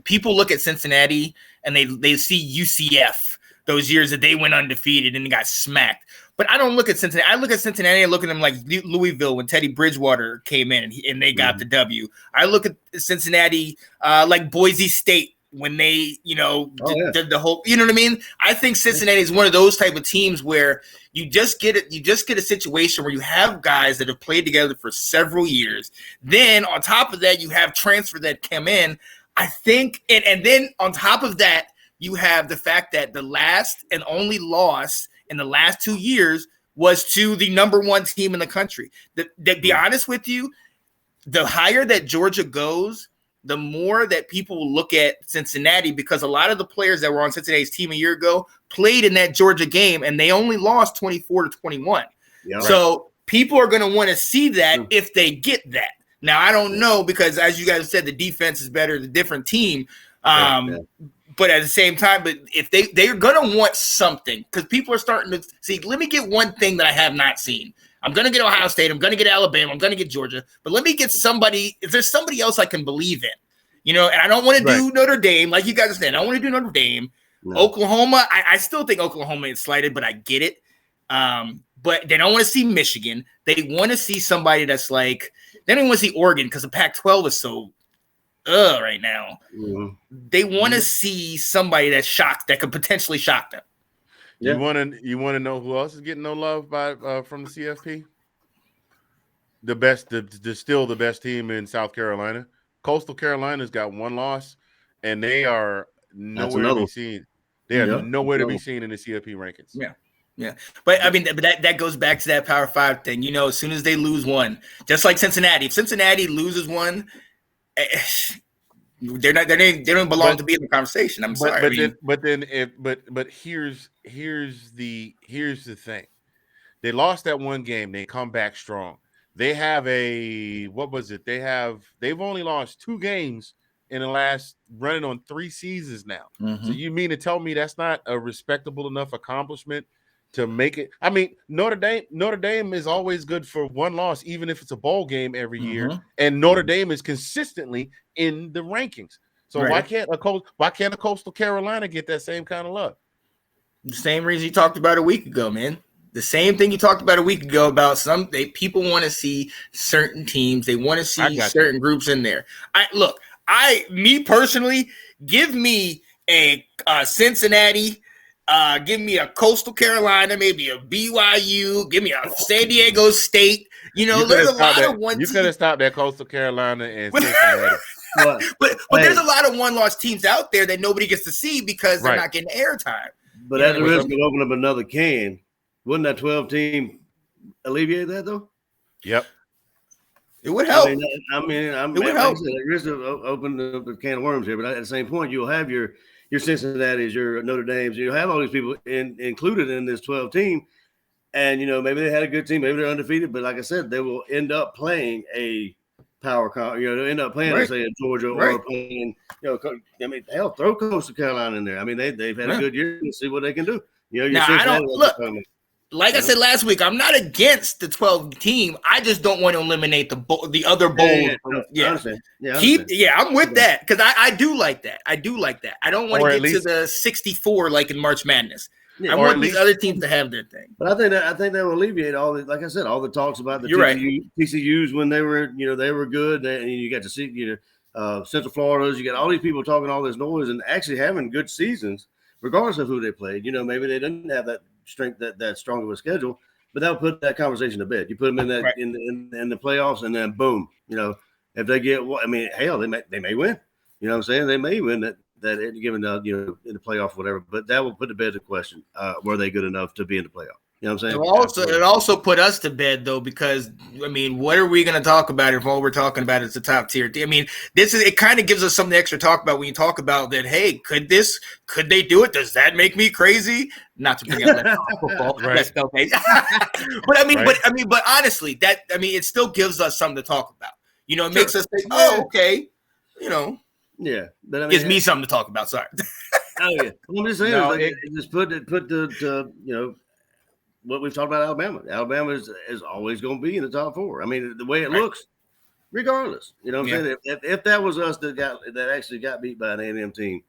[SPEAKER 1] people look at Cincinnati and they see UCF those years that they went undefeated and got smacked. But I don't look at Cincinnati. I look at Cincinnati and look at them like Louisville when Teddy Bridgewater came in and they got the W. I look at Cincinnati like Boise State when they, did the whole, you know what I mean? I think Cincinnati is one of those type of teams where you just get a situation where you have guys that have played together for several years. Then on top of that, you have transfer that come in. I think, and then on top of that, you have the fact that the last and only loss in the last 2 years was to the number 1 team in the country. To be honest with you, the higher that Georgia goes, the more that people will look at Cincinnati, because a lot of the players that were on Cincinnati's team a year ago played in that Georgia game, and they only lost 24-21. Yeah, so people are going to want to see that if they get that. Now, I don't know, because as you guys said, the defense is better, the different team. But at the same time, but if they're going to want something, because people are starting to see, let me get one thing that I have not seen. I'm going to get Ohio State. I'm going to get Alabama. I'm going to get Georgia. But let me get somebody. Is there somebody else I can believe in? And I don't want to do Notre Dame, like you guys are saying. I don't want to do Notre Dame. No. Oklahoma, I still think Oklahoma is slighted, but I get it. But they don't want to see Michigan. They want to see somebody that's like, they don't want to see Oregon, because the Pac-12 is so right now. Mm-hmm. They want to see somebody that's shocked, that could potentially shock them.
[SPEAKER 5] Yeah.
[SPEAKER 4] You wanna know who else is getting no love from the CFP? Still the best team in South Carolina. Coastal Carolina's got one loss, and they are nowhere to
[SPEAKER 5] another
[SPEAKER 4] be
[SPEAKER 5] one.
[SPEAKER 4] seen. They are
[SPEAKER 5] Yeah.
[SPEAKER 4] nowhere to be
[SPEAKER 5] Another
[SPEAKER 4] seen in the CFP rankings.
[SPEAKER 1] Yeah. But I mean, that goes back to that Power 5 thing. You know, as soon as they lose one, just like Cincinnati, if Cincinnati loses one, they don't belong to be in the conversation. I'm sorry.
[SPEAKER 4] But here's the thing. They lost that one game. They come back strong. They have they've only lost 2 games in the last running on 3 seasons now. So you mean to tell me that's not a respectable enough accomplishment to make it? I mean, Notre Dame is always good for one loss, even if it's a bowl game every year. And Notre Dame is consistently in the rankings. So why can't a Coastal Carolina get that same kind of love?
[SPEAKER 1] The same reason you talked about a week ago, man. The same thing you talked about a week ago about people want to see certain teams. They want to see certain groups in there. Me personally, give me a Cincinnati, give me a Coastal Carolina, maybe a BYU, give me a San Diego State. You know, there's a lot of one.
[SPEAKER 4] You could have stopped at Coastal Carolina and Cincinnati.
[SPEAKER 1] but there's a lot of one-loss teams out there that nobody gets to see because they're not getting airtime.
[SPEAKER 5] But at the risk of opening up another can, wouldn't that 12 team alleviate that though?
[SPEAKER 4] Yep.
[SPEAKER 1] It would help.
[SPEAKER 5] It would
[SPEAKER 1] help.
[SPEAKER 5] At risk of opening up a can of worms here, but at the same point, you'll have your Cincinnati's, your Notre Dame's, you'll have all these people included in this 12 team. And, you know, maybe they had a good team, maybe they're undefeated, but like I said, they will end up playing a power, they'll end up playing, let's say, in Georgia or playing, you know, I mean, hell, throw Coastal Carolina in there. I mean, they've had a good year. Let's see what they can do. You know,
[SPEAKER 1] now, I don't look. Like I said last week, I'm not against the 12 team. I just don't want to eliminate the other bowl. I'm with that because I do like that. I don't want to get to the 64 like in March Madness. I want these other teams to have their thing.
[SPEAKER 5] But I think that will alleviate all the, like I said, all the talks about the TCUs when they were good, and you got to see Central Florida's. You got all these people talking all this noise and actually having good seasons, regardless of who they played. You know, maybe they didn't have that strength, that strong of a schedule, but that'll put that conversation to bed. You put them in that in the playoffs, and then boom, you know, if they get, I mean, hell, they may win. You know what I'm saying? They may win that given in the playoff, whatever. But that will put to bed the question: were they good enough to be in the playoff? You know what I'm saying?
[SPEAKER 1] It also put us to bed though, because I mean, what are we going to talk about if all we're talking about is the top tier? I mean, it kind of gives us something extra to talk about when you talk about that. Hey, could they do it? Does that make me crazy? Not to bring up football, right? But honestly, it still gives us something to talk about. You know, it makes us think, oh, okay, you know.
[SPEAKER 5] Yeah, but I mean,
[SPEAKER 1] gives me something to talk about. Sorry.
[SPEAKER 5] Oh yeah, well, I'm just saying, it just put the what we've talked about Alabama. Alabama is always going to be in the top 4. I mean, the way it looks, regardless. You know what I'm saying? If that was us that actually got beat by an A&M team,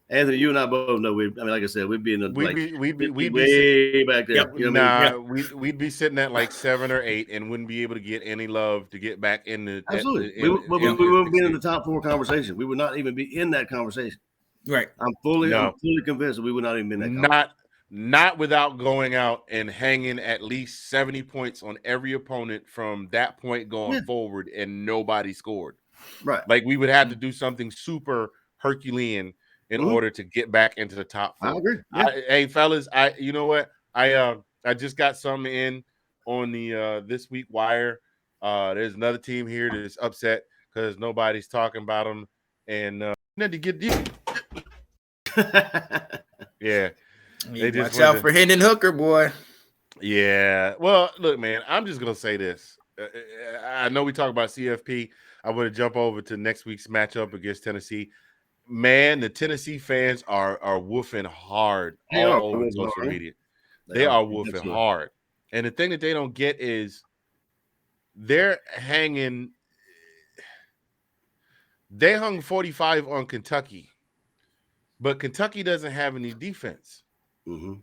[SPEAKER 5] Anthony, you and I both know like I said, we'd be in the we'd be way back there.
[SPEAKER 4] Yep. You know we'd be sitting at like 7 or 8 and wouldn't be able to get any love to get back in the
[SPEAKER 5] absolutely. We wouldn't be in the top 4 conversation. We would not even be in that conversation.
[SPEAKER 1] Right.
[SPEAKER 5] I'm fully convinced that we would not even be in that conversation.
[SPEAKER 4] Not without going out and hanging at least 70 points on every opponent from that point going forward, and nobody scored.
[SPEAKER 5] Right.
[SPEAKER 4] Like we would have to do something super Herculean in order to get back into the top 4.
[SPEAKER 5] I agree. Yeah.
[SPEAKER 4] Hey, fellas, you know what? I just got something in on the This Week Wire. There's another team here that's upset because nobody's talking about them, and to get yeah.
[SPEAKER 1] They just watch out for Hendon Hooker, boy.
[SPEAKER 4] Yeah. Well, look, man, I'm just going to say this. I know we talk about CFP. I want to jump over to next week's matchup against Tennessee. Man, the Tennessee fans are woofing hard all over social media. They are woofing hard. And the thing that they don't get is they hung 45 on Kentucky, but Kentucky doesn't have any defense.
[SPEAKER 5] Mm-hmm.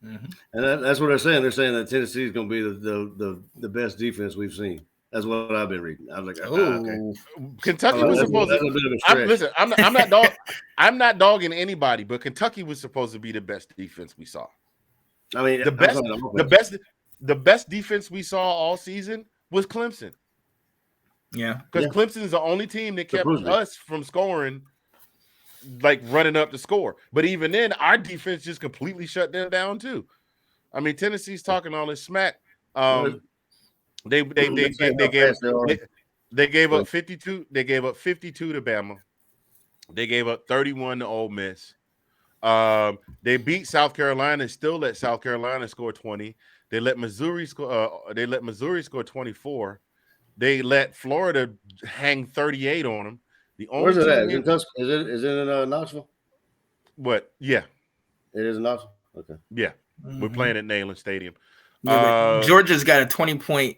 [SPEAKER 5] Mm-hmm. And that's what they're saying. They're saying that Tennessee is going to be the best defense we've seen. That's what I've been reading. I'm like, okay.
[SPEAKER 4] Kentucky was supposed to. Listen, I'm not dogging anybody, but Kentucky was supposed to be the best defense we saw.
[SPEAKER 5] I mean,
[SPEAKER 4] the best defense we saw all season was Clemson.
[SPEAKER 1] Yeah.
[SPEAKER 4] Because Clemson is the only team that kept us from scoring, like running up the score. But even then, our defense just completely shut them down too. I mean, Tennessee's talking all this smack. They gave up 52. They gave up 52 to Bama. They gave up 31 to Ole Miss. They beat South Carolina and still let South Carolina score 20. They let Missouri score. They let Missouri score 24. They let Florida hang 38 on them. The only
[SPEAKER 5] Where's it at? Is it in Knoxville?
[SPEAKER 4] What? Yeah,
[SPEAKER 5] it is in Knoxville. Okay.
[SPEAKER 4] Yeah, we're playing at Neyland Stadium.
[SPEAKER 1] Georgia's got a 20-point.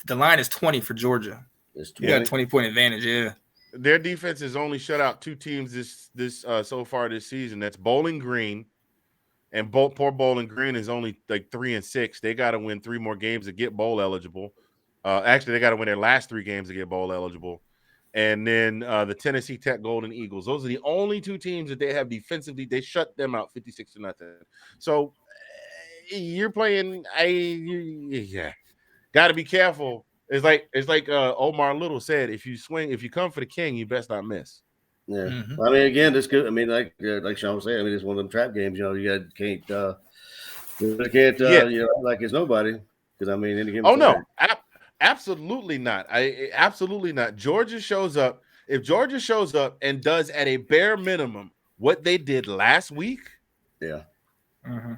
[SPEAKER 1] The line is 20 for Georgia.
[SPEAKER 5] It's
[SPEAKER 1] 20. You got a 20-point advantage. Yeah.
[SPEAKER 4] Their defense has only shut out 2 teams this so far this season. That's Bowling Green, and poor Bowling Green is only like 3-6. They got to win 3 more games to get bowl eligible. Actually, they got to win their last 3 games to get bowl eligible. And then the Tennessee Tech Golden Eagles. Those are the only 2 teams that they have defensively. They shut them out 56-0. So you're playing. Got to be careful. It's like Omar Little said, if you come for the king, you best not miss.
[SPEAKER 5] Yeah. Mm-hmm. I mean, again, this could. I mean, like Sean was saying, I mean, it's one of them trap games. You know, you can't like it's nobody. Because I mean, any game.
[SPEAKER 4] Oh no, absolutely not. Absolutely not. Georgia shows up. If Georgia shows up and does at a bare minimum what they did last week,
[SPEAKER 5] yeah.
[SPEAKER 1] Mm-hmm.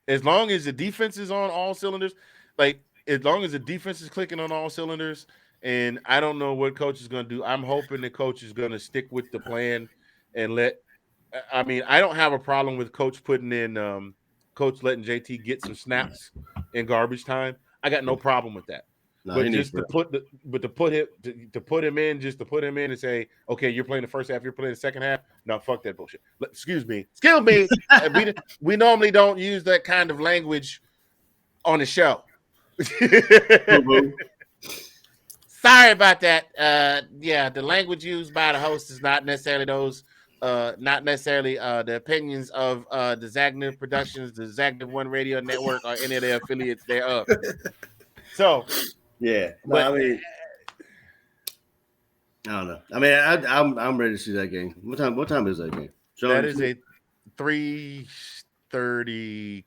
[SPEAKER 4] As long as the defense is on all cylinders, as long as the defense is clicking on all cylinders, and I don't know what coach is going to do. I'm hoping the coach is going to stick with the plan and I mean, I don't have a problem with coach letting JT get some snaps in garbage time. I got no problem with that.
[SPEAKER 5] No,
[SPEAKER 4] but just to put him in and say, okay, you're playing the first half, you're playing the second half. No, fuck that bullshit. Excuse me. We normally don't use that kind of language on the show. Sorry about that. The language used by the host is not necessarily the opinions of the Zagnif Productions, the Zagnif One Radio Network, or any of their affiliates thereof. So,
[SPEAKER 5] yeah, I mean, I don't know. I mean, I'm ready to see that game. What time is that game?
[SPEAKER 4] That is a 3:30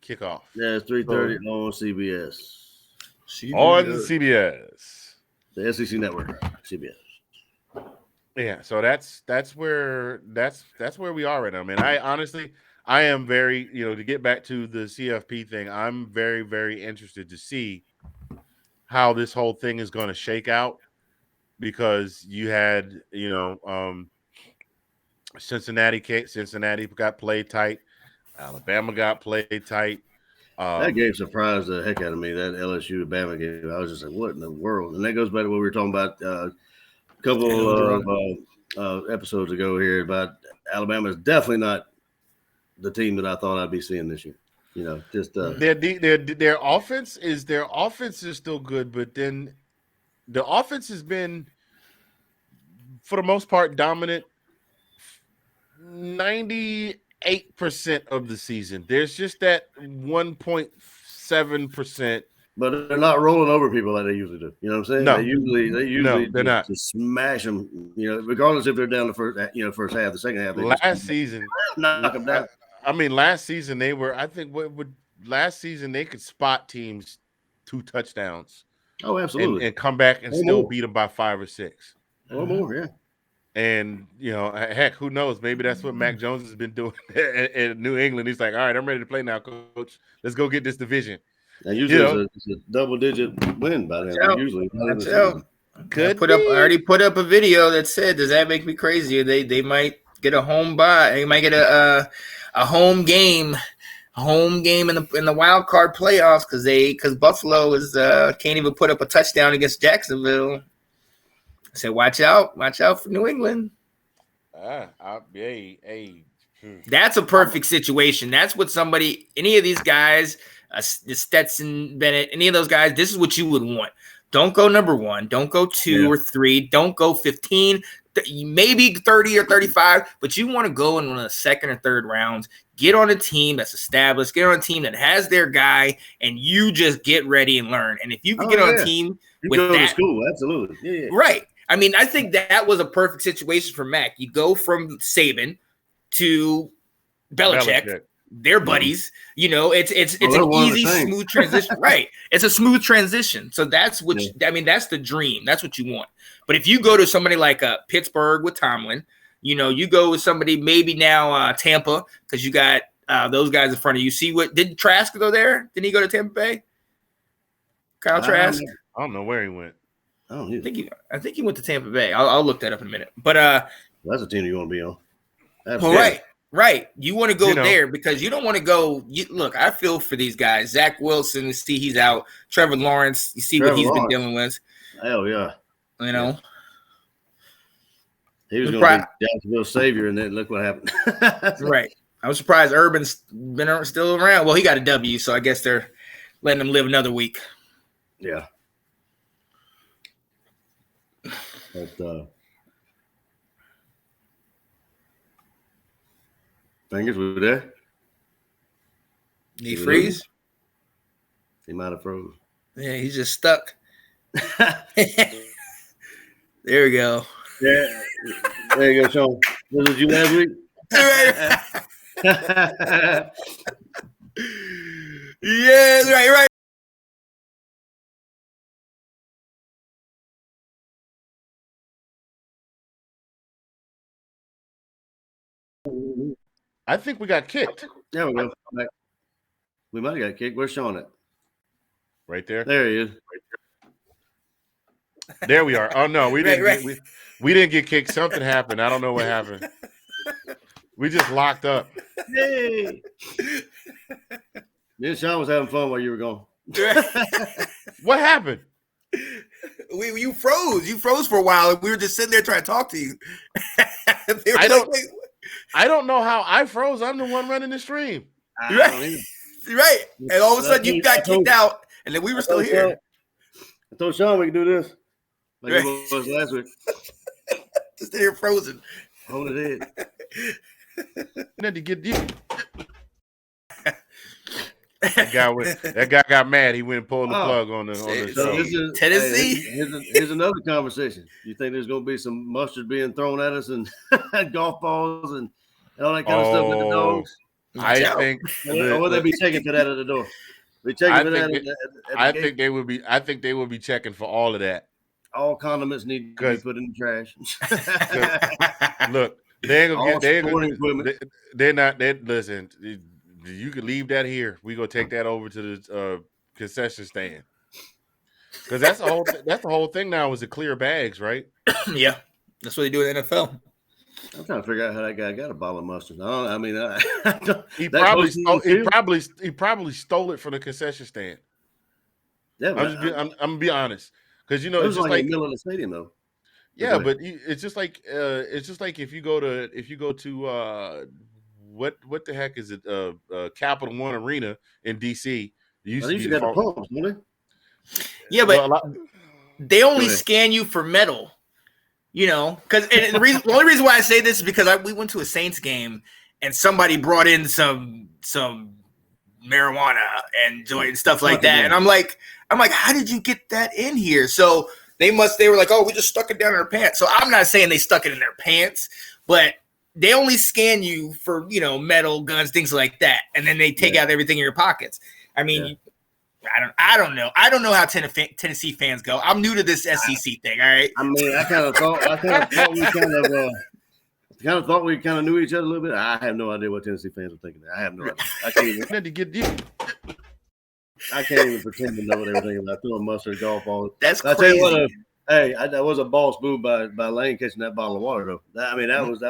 [SPEAKER 4] kickoff.
[SPEAKER 5] Yeah, it's 3:30 on CBS.
[SPEAKER 4] On CBS.
[SPEAKER 5] The SEC Network, CBS.
[SPEAKER 4] Yeah, so that's where we are right now, man. I am very, to get back to the CFP thing, I'm very, very interested to see how this whole thing is going to shake out, because you had, Cincinnati got played tight, Alabama got played tight.
[SPEAKER 5] That game surprised the heck out of me. That LSU Bama game, I was just like, "What in the world?" And that goes back to what we were talking about a couple of episodes ago here about Alabama is definitely not the team that I thought I'd be seeing this year.
[SPEAKER 4] Their offense is still good, but then the offense has been, for the most part, dominant 98% of the season. There's just that 1.7%.
[SPEAKER 5] But they're not rolling over people like they usually do. You know what I'm saying?
[SPEAKER 4] No.
[SPEAKER 5] They usually
[SPEAKER 4] they're not.
[SPEAKER 5] Just smash them. Regardless if they're down the first half, the second half.
[SPEAKER 4] Last season,
[SPEAKER 5] knock them down.
[SPEAKER 4] I mean, last season they were. I think last season they could spot teams 2 touchdowns.
[SPEAKER 5] Oh, absolutely,
[SPEAKER 4] and come back and still beat them by 5 or 6.
[SPEAKER 5] Or more, yeah.
[SPEAKER 4] And heck, who knows? Maybe that's what Mac Jones has been doing in New England. He's like, all right, I'm ready to play now, coach. Let's go get this division.
[SPEAKER 5] And usually it's a double-digit win by then. Usually,
[SPEAKER 1] I already put up a video that said, "Does that make me crazy?" They might get a home bye. They might get a home game in the wild card playoffs because Buffalo can't even put up a touchdown against Jacksonville. I said, watch out for New England. That's a perfect situation. That's what any of these guys, Stetson Bennett, any of those guys, this is what you would want. Don't go number 1. Don't go 2 or 3. Don't go 15. maybe 30 or 35, but you want to go in the second or third rounds, get on a team that's established, get on a team that has their guy, and you just get ready and learn. And if you can get on a team with
[SPEAKER 5] go
[SPEAKER 1] that,
[SPEAKER 5] to school, absolutely. Yeah.
[SPEAKER 1] Right. I mean, I think that was a perfect situation for Mac. You go from Saban to Belichick. They're buddies. You know, it's an easy, smooth transition. Right. It's a smooth transition. So that's what I mean, that's the dream. That's what you want. But if you go to somebody like Pittsburgh with Tomlin, you know, you go with somebody maybe now Tampa, because you got those guys in front of you. See what did Trask go there? Didn't he go to Tampa Bay? Kyle Trask?
[SPEAKER 4] I don't know where he went.
[SPEAKER 5] I
[SPEAKER 1] think he went to Tampa Bay. I'll look that up in a minute. But
[SPEAKER 5] that's a team you want to be on.
[SPEAKER 1] Well, right. You want to go there because you don't want to go. Look, I feel for these guys. Zach Wilson, you see he's out. Trevor Lawrence, you see what he's been dealing with.
[SPEAKER 5] Hell yeah.
[SPEAKER 1] You know,
[SPEAKER 5] he was going to be Jacksonville's savior, and then look what happened.
[SPEAKER 1] Right. I was surprised Urban's been still around. Well, he got a W, so I guess they're letting him live another week.
[SPEAKER 5] Yeah. But Fingaz, we there?
[SPEAKER 1] Did he freeze?
[SPEAKER 5] He might have froze.
[SPEAKER 1] Yeah, he's just stuck. There we go.
[SPEAKER 5] Yeah. There you go, Sean. This was you last week?
[SPEAKER 1] Yeah, right.
[SPEAKER 4] I think we got kicked.
[SPEAKER 5] There we go. We might have got kicked. Where's Sean at?
[SPEAKER 4] Right there.
[SPEAKER 5] There he is.
[SPEAKER 4] There we are. Oh no, we didn't. We didn't get kicked. Something happened. I don't know what happened. We just locked up.
[SPEAKER 5] Yay! Me and Sean was having fun while you were gone.
[SPEAKER 4] What happened?
[SPEAKER 1] You froze. You froze for a while, and we were just sitting there trying to talk to you.
[SPEAKER 4] I don't know how I froze. I'm the one running the stream.
[SPEAKER 1] Right. And all of a sudden you got kicked out, and then we were still here.
[SPEAKER 5] I told Sean we could do this. Like it was last week.
[SPEAKER 1] Just here frozen.
[SPEAKER 5] Hold it in.
[SPEAKER 4] Then to get you. That guy got mad. He went and pulled the plug on the show.
[SPEAKER 1] Tennessee.
[SPEAKER 5] Here's another conversation. You think there's going to be some mustard being thrown at us and golf balls and all that kind of stuff with the dogs?
[SPEAKER 4] I think.
[SPEAKER 5] Or would they be checking for that at the door?
[SPEAKER 4] I think they would be. I think they would be checking for all of that.
[SPEAKER 5] All condiments need to be put in the trash.
[SPEAKER 4] Look, they're not. Listen. You could leave that here. We gonna take that over to the concession stand because that's the whole thing now is to clear bags, right?
[SPEAKER 1] Yeah, that's what they do in the NFL.
[SPEAKER 5] I'm trying to figure out how that guy got a bottle of mustard.
[SPEAKER 4] He probably stole it from the concession stand.
[SPEAKER 5] Yeah,
[SPEAKER 4] I'm gonna be honest because
[SPEAKER 5] it was like in the middle of the stadium though.
[SPEAKER 4] Yeah, but it's just like if you go to what the heck is it? Capital One Arena in DC.
[SPEAKER 5] Used got the pumps, don't they?
[SPEAKER 1] Yeah, but they only scan you for metal. You know, because the only reason why I say this is because we went to a Saints game and somebody brought in some marijuana and joint and stuff like that, and I'm like, how did you get that in here? So they were like, oh, we just stuck it down in our pants. So I'm not saying they stuck it in their pants, but they only scan you for, you know, metal, guns, things like that. And then they take out everything in your pockets. I mean, I don't know. I don't know how Tennessee fans go. I'm new to this SEC thing. All right.
[SPEAKER 5] I mean, I kind of thought we kind of knew each other a little bit. I have no idea what Tennessee fans are thinking. I have no idea. I can't even pretend to know what they were thinking about throwing mustard golf balls.
[SPEAKER 1] That's crazy.
[SPEAKER 5] I tell you what, that was a boss move by Lane catching that bottle of water though. That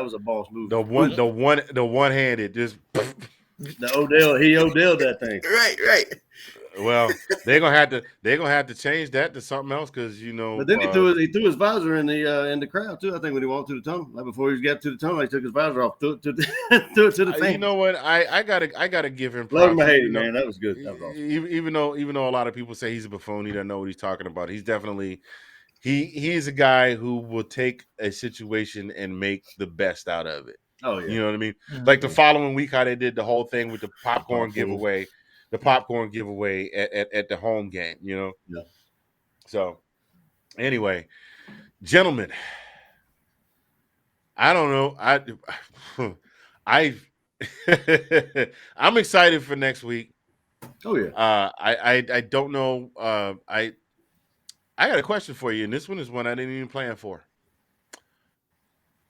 [SPEAKER 5] was a boss move.
[SPEAKER 4] The one handed just
[SPEAKER 5] he Odell'd that thing.
[SPEAKER 1] Right.
[SPEAKER 4] Well, they're gonna have to change that to something else because you know.
[SPEAKER 5] But then he threw his visor in the crowd too. I think when he walked to the tunnel, like before he got to the tunnel, he took his visor off, threw it to the fan.
[SPEAKER 4] You know what? I gotta give him.
[SPEAKER 5] Love him or hate him, man. That was good. That was awesome.
[SPEAKER 4] Even though a lot of people say he's a buffoon, he doesn't know what he's talking about. He's definitely He is a guy who will take a situation and make the best out of it.
[SPEAKER 5] Oh yeah.
[SPEAKER 4] You know what I mean? Like the following week, how they did the whole thing with the popcorn
[SPEAKER 5] Popcorn.
[SPEAKER 4] giveaway at the home game. You know.
[SPEAKER 5] Yeah.
[SPEAKER 4] So anyway, gentlemen, I don't know. I I'm excited for next week.
[SPEAKER 5] Oh yeah.
[SPEAKER 4] I don't know. I got a question for you, and this one is one I didn't even plan for.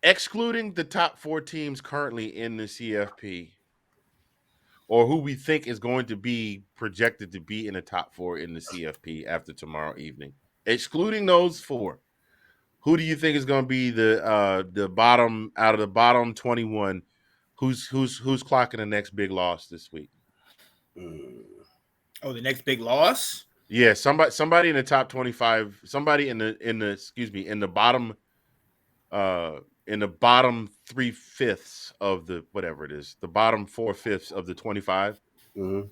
[SPEAKER 4] Excluding the top 4 teams currently in the CFP, or who we think is going to be projected to be in the top 4 in the CFP after tomorrow evening, excluding those 4, who do you think is going to be the bottom out of the bottom 21? Who's clocking the next big loss this week?
[SPEAKER 1] Oh, the next big loss?
[SPEAKER 4] Yeah, somebody in the top 25, somebody in the bottom in the bottom 3/5 of the whatever it is, the bottom 4/5 of the 25.
[SPEAKER 5] Mm-hmm.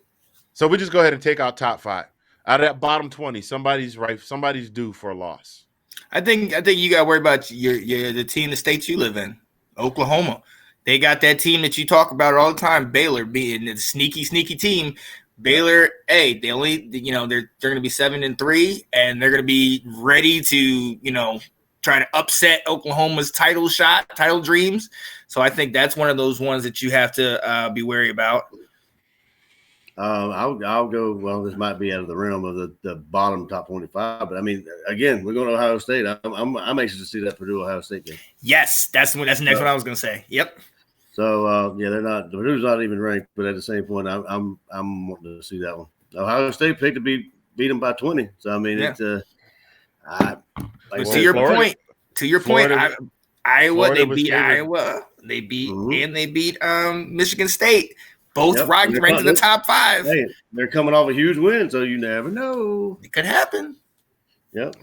[SPEAKER 4] So we just go ahead and take out top 5. Out of that bottom 20, somebody's due for a loss.
[SPEAKER 1] I think you got to worry about the team, the state you live in, Oklahoma. They got that team that you talk about all the time, Baylor being the sneaky team. Baylor, they're going to be 7-3, and they're going to be ready to try to upset Oklahoma's title dreams. So I think that's one of those ones that you have to be wary about.
[SPEAKER 5] I'll go. Well, this might be out of the realm of the bottom top 25, but I mean, again, we're going to Ohio State. I'm anxious to see that Purdue-Ohio State game.
[SPEAKER 1] Yes, that's the next one I was going to say. Yep.
[SPEAKER 5] So they're not. Purdue's not even ranked, but at the same point, I'm wanting to see that one. Ohio State picked to beat them by 20. So I mean, it's
[SPEAKER 1] to your point, Iowa, they beat Iowa. They beat and they beat Michigan State. Both ranked in the top 5.
[SPEAKER 5] Hey, they're coming off a huge win, so you never know.
[SPEAKER 1] It could happen.
[SPEAKER 5] Yep.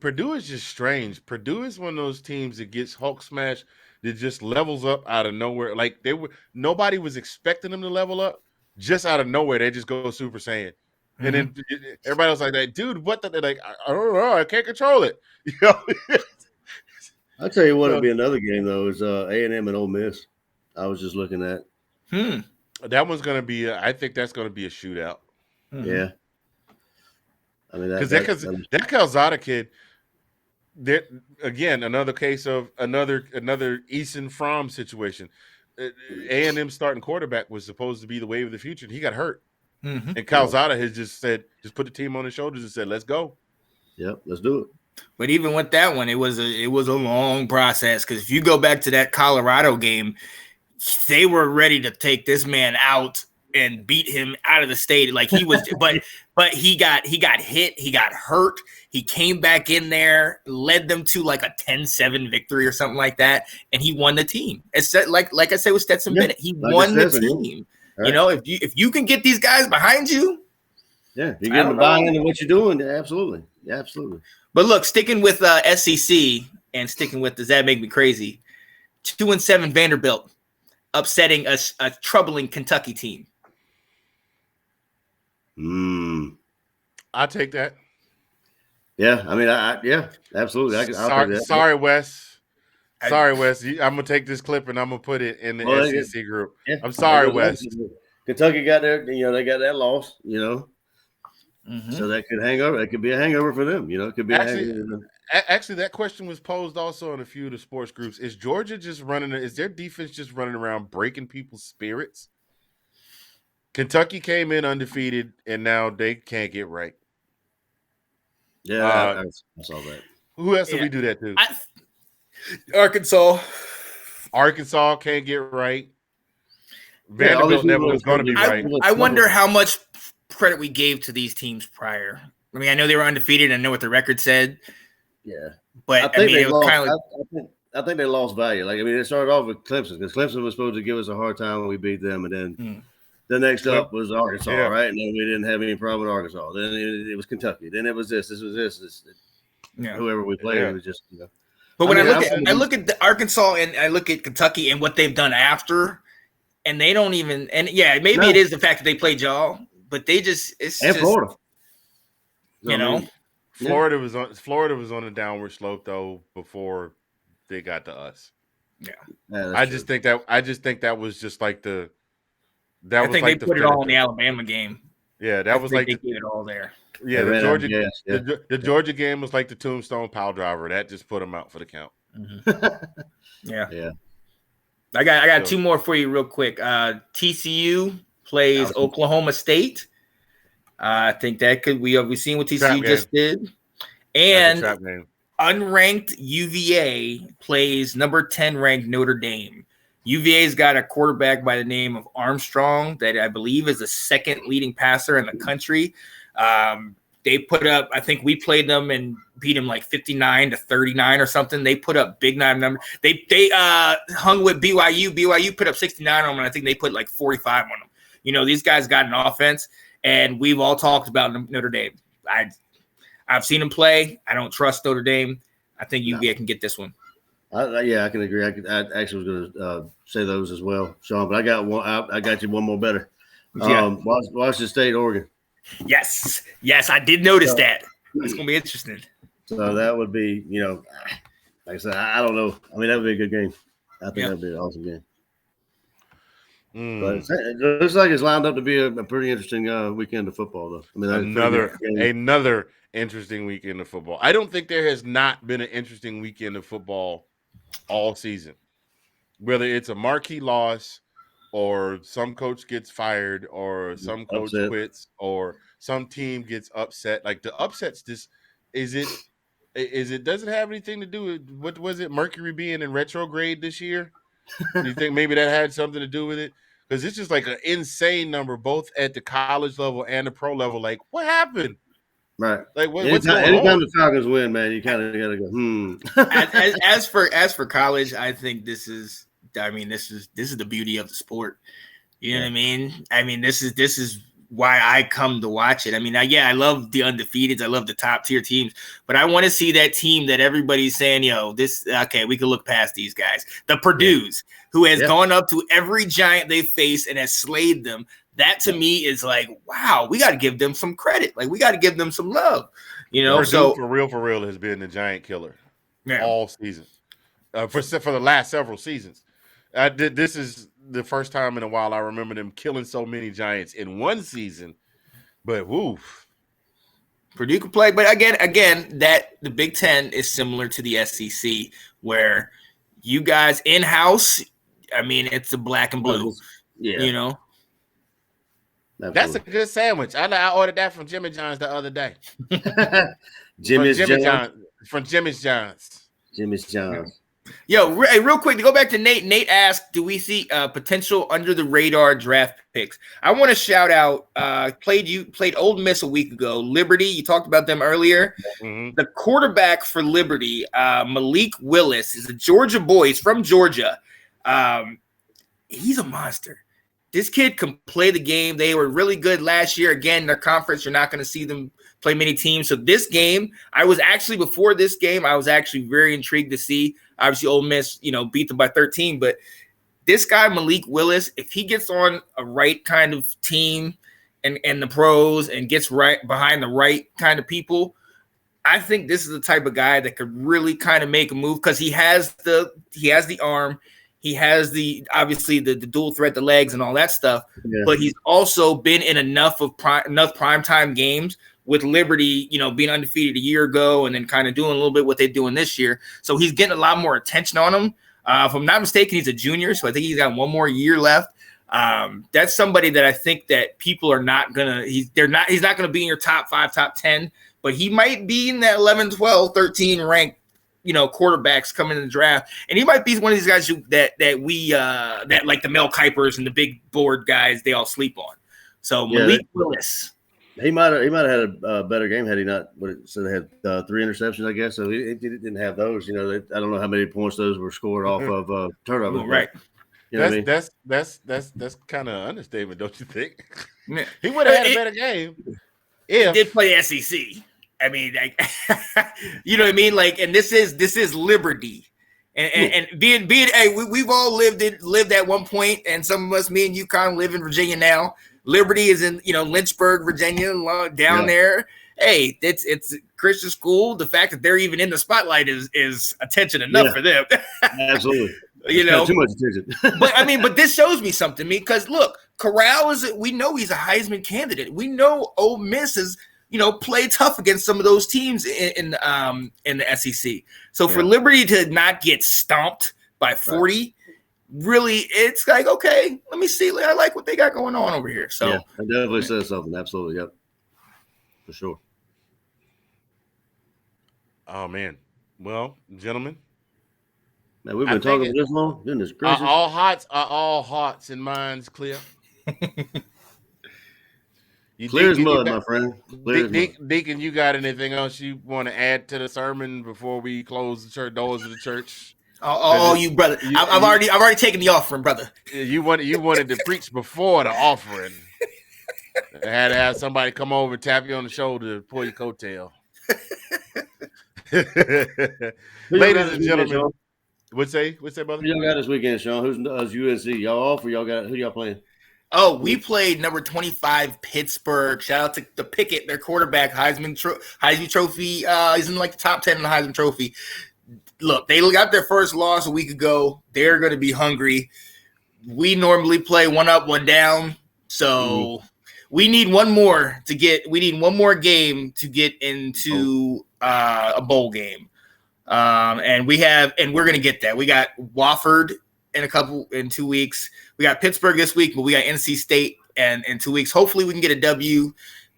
[SPEAKER 4] Purdue is just strange. Purdue is one of those teams that gets Hulk smash that just levels up out of nowhere. Like nobody was expecting them to level up. Just out of nowhere, they just go Super Saiyan. And then everybody was like, dude, what the? They're like, I don't know. I can't control it. You know?
[SPEAKER 5] I'll tell you what would be another game, though, is A&M and Ole Miss. I was just looking at.
[SPEAKER 4] That one's going to be I think that's going to be a shootout.
[SPEAKER 5] Yeah. I mean,
[SPEAKER 4] that Calzada kid, again, another case of another Eason Fromm situation. A&M starting quarterback was supposed to be the wave of the future, and he got hurt. And Calzada has just put the team on his shoulders and said, let's go.
[SPEAKER 5] Yep, let's do it.
[SPEAKER 1] But even with that one, it was a long process, because if you go back to that Colorado game, they were ready to take this man out and beat him out of the state. Like he was, but he got hit, he got hurt. He came back in there, led them to like a 10-7 victory or something like that, and he won the team. It's like I said with Stetson Bennett, he won the team. Right. If you can get these guys behind you,
[SPEAKER 5] you get them buying into what you're doing. Absolutely, absolutely.
[SPEAKER 1] But look, sticking with SEC and sticking with does that make me crazy? 2-7 Vanderbilt upsetting a troubling Kentucky team.
[SPEAKER 4] I take that.
[SPEAKER 5] Yeah, I mean, yeah, absolutely. I'll take that.
[SPEAKER 4] Sorry, Wes. I'm gonna take this clip and I'm gonna put it in the SEC group. Yeah. I'm sorry, Wes.
[SPEAKER 5] Kentucky got their, they got that loss, so that could hang over. It could be a hangover for them, It could be
[SPEAKER 4] Actually, that question was posed also in a few of the sports groups. Is Georgia just is their defense just running around breaking people's spirits? Kentucky came in undefeated, and now they can't get right.
[SPEAKER 5] Yeah, I saw that.
[SPEAKER 4] Who else did we do that to?
[SPEAKER 1] Arkansas
[SPEAKER 4] can't get right. Vanderbilt never was going to be right.
[SPEAKER 1] I wonder how much credit we gave to these teams prior. I mean, I know they were undefeated. I know what the record said.
[SPEAKER 5] Yeah,
[SPEAKER 1] but
[SPEAKER 5] it was kind of like I think they lost value. Like, I mean, it started off with Clemson, because Clemson was supposed to give us a hard time when we beat them, and then the next up was Arkansas, right? And then we didn't have any problem with Arkansas. Then it was Kentucky. Then it was this was this. Whoever we played, it was just
[SPEAKER 1] But when I look at the Arkansas and I look at Kentucky and what they've done after, and they don't even maybe it is the fact that they played y'all, but they just
[SPEAKER 5] Florida.
[SPEAKER 4] Florida was on a downward slope though before they got to us.
[SPEAKER 1] Yeah.
[SPEAKER 4] I just think that was just like the that
[SPEAKER 1] I
[SPEAKER 4] was
[SPEAKER 1] think
[SPEAKER 4] like
[SPEAKER 1] they
[SPEAKER 4] the
[SPEAKER 1] put it all in
[SPEAKER 4] finisher.
[SPEAKER 1] the Alabama game.
[SPEAKER 4] Yeah,
[SPEAKER 1] I
[SPEAKER 4] that was like
[SPEAKER 1] think they gave it all there.
[SPEAKER 4] yeah,
[SPEAKER 5] They
[SPEAKER 4] the
[SPEAKER 5] ran out of
[SPEAKER 4] Georgia
[SPEAKER 5] gas, yeah.
[SPEAKER 4] the Georgia game was like the tombstone pile driver. That just put them out for the count.
[SPEAKER 1] Yeah.
[SPEAKER 5] Yeah.
[SPEAKER 1] I got
[SPEAKER 4] So-
[SPEAKER 1] two more for you real quick. TCU plays
[SPEAKER 5] Awesome.
[SPEAKER 1] Oklahoma State. I think that we've seen what
[SPEAKER 4] Trap
[SPEAKER 1] TCU just did.
[SPEAKER 4] That's
[SPEAKER 1] And
[SPEAKER 4] a trap game.
[SPEAKER 1] unranked UVA plays number 10 ranked Notre Dame. UVA's got a quarterback by the name of Armstrong that I believe is the second leading passer in the country. They put up, I think we played them and beat them like 59-39 or something. They put up big nine numbers. They hung with BYU. BYU put up 69 on them, and I think they put like 45 on them. You know, these guys got an offense, and we've all talked about Notre Dame. I've seen them play. I don't trust Notre Dame. I think UVA can get this one.
[SPEAKER 5] I can agree. I actually was going to say those as well, Sean. But I got one. I got you one more better. Washington State, Oregon.
[SPEAKER 1] Yes, I did notice that. It's going to be interesting.
[SPEAKER 5] So that would be, like I said, I don't know. I mean, that would be a good game. I think that would be an awesome game. But it looks like it's lined up to be a pretty interesting weekend of football, though. I mean,
[SPEAKER 4] another interesting weekend of football. I don't think there has not been an interesting weekend of football all season. Whether it's a marquee loss or some coach gets fired or some coach quits or some team gets upset. Like the upsets, does it have anything to do with what was it, Mercury being in retrograde this year? Do you think maybe that had something to do with it? Because it's just like an insane number, both at the college level and the pro level. Like, what happened?
[SPEAKER 5] Right.
[SPEAKER 4] Like, what's going on?
[SPEAKER 5] Anytime the Falcons win, man, you kind of got to go,
[SPEAKER 1] As for college, I think this is the beauty of the sport. You know what I mean? I mean, this is why I come to watch it. I mean, I love the undefeateds. I love the top tier teams, but I want to see that team that everybody's saying, we can look past these guys. The Purdue's, who has gone up to every giant they face and has slayed them. That to me is like, wow, we got to give them some credit. Like, we got to give them some love.
[SPEAKER 4] Purdue, for real, has been the giant killer all season for the last several seasons. This is the first time in a while I remember them killing so many giants in one season. But woof,
[SPEAKER 1] Purdue can play. But again, that the Big Ten is similar to the SEC, where you guys in house. I mean, it's the black and blue.
[SPEAKER 5] yeah.
[SPEAKER 4] That's a good sandwich. I ordered that from Jimmy John's the other day.
[SPEAKER 5] Jimmy's
[SPEAKER 4] John's.
[SPEAKER 1] Yo, real quick to go back to Nate. Nate asked, "Do we see potential under the radar draft picks?" I want to shout out. Played Ole Miss a week ago. Liberty, you talked about them earlier.
[SPEAKER 4] Mm-hmm.
[SPEAKER 1] The quarterback for Liberty, Malik Willis, is a Georgia boy. He's from Georgia. He's a monster. This kid can play the game. They were really good last year. Again, their conference, you're not going to see them play many teams. So this game, before this game, I was actually very intrigued to see. Obviously, Ole Miss, beat them by 13. But this guy, Malik Willis, if he gets on a right kind of team and the pros and gets right behind the right kind of people, I think this is the type of guy that could really kind of make a move because he has the arm. He has obviously the dual threat, the legs and all that stuff, but he's also been in enough primetime games with Liberty, being undefeated a year ago and then kind of doing a little bit what they're doing this year. So he's getting a lot more attention on him. If I'm not mistaken, he's a junior, so I think he's got one more year left. That's somebody that I think that people are not gonna. He's not gonna be in your top 5, top 10, but he might be in that 11, 12, 13 ranked. Quarterbacks coming in the draft, and he might be one of these guys that like the Mel Kipers and the big board guys they all sleep on. So Malik Willis,
[SPEAKER 5] he might have had a better game had he not. So they had 3 interceptions, I guess. So he didn't have those. I don't know how many points those were scored off of turnovers.
[SPEAKER 1] Right.
[SPEAKER 4] That's kind of an understatement, don't you think? He would have had a better game.
[SPEAKER 1] He did play SEC. I mean, you know what I mean? Like, and this is Liberty, and being we've all lived at one point, and some of us, me and you, kind of live in Virginia now. Liberty is in Lynchburg, Virginia, down there. hey, it's a Christian school. The fact that they're even in the spotlight is attention enough for them.
[SPEAKER 5] Absolutely.
[SPEAKER 1] You know,
[SPEAKER 5] too much attention.
[SPEAKER 1] but this shows me something. Because look, Corral we know he's a Heisman candidate. We know Ole Miss is, play tough against some of those teams in the SEC. So for Liberty to not get stomped by 40, really, it's like, okay, let me see. I like what they got going on over here. So
[SPEAKER 5] yeah, that definitely says something. Absolutely, yep, for sure.
[SPEAKER 4] Oh man, well, gentlemen.
[SPEAKER 5] Man, we've been talking for this long. Goodness gracious.
[SPEAKER 4] Are all hearts and minds clear?
[SPEAKER 5] Clear as mud, my friend.
[SPEAKER 4] Deacon, you got anything else you want to add to the sermon before we close the church doors of the church?
[SPEAKER 1] You brother. I've already taken the offering, brother.
[SPEAKER 4] You wanted to preach before the offering. I had to have somebody come over and tap you on the shoulder to pull your coattail. Ladies and gentlemen. What's say, brother?
[SPEAKER 5] Who y'all got this weekend, Sean? Who's UNC? Y'all off or who y'all playing?
[SPEAKER 1] Oh, we played number 25 Pittsburgh. Shout out to the Pickett, their quarterback, Heisman Trophy. He's in like the top 10 in the Heisman Trophy. Look, they got their first loss a week ago. They're going to be hungry. We normally play one up, one down. So we need one more game to get into a bowl game. And we're going to get that. We got Wofford in 2 weeks. We got Pittsburgh this week, but we got NC State in 2 weeks. Hopefully we can get a W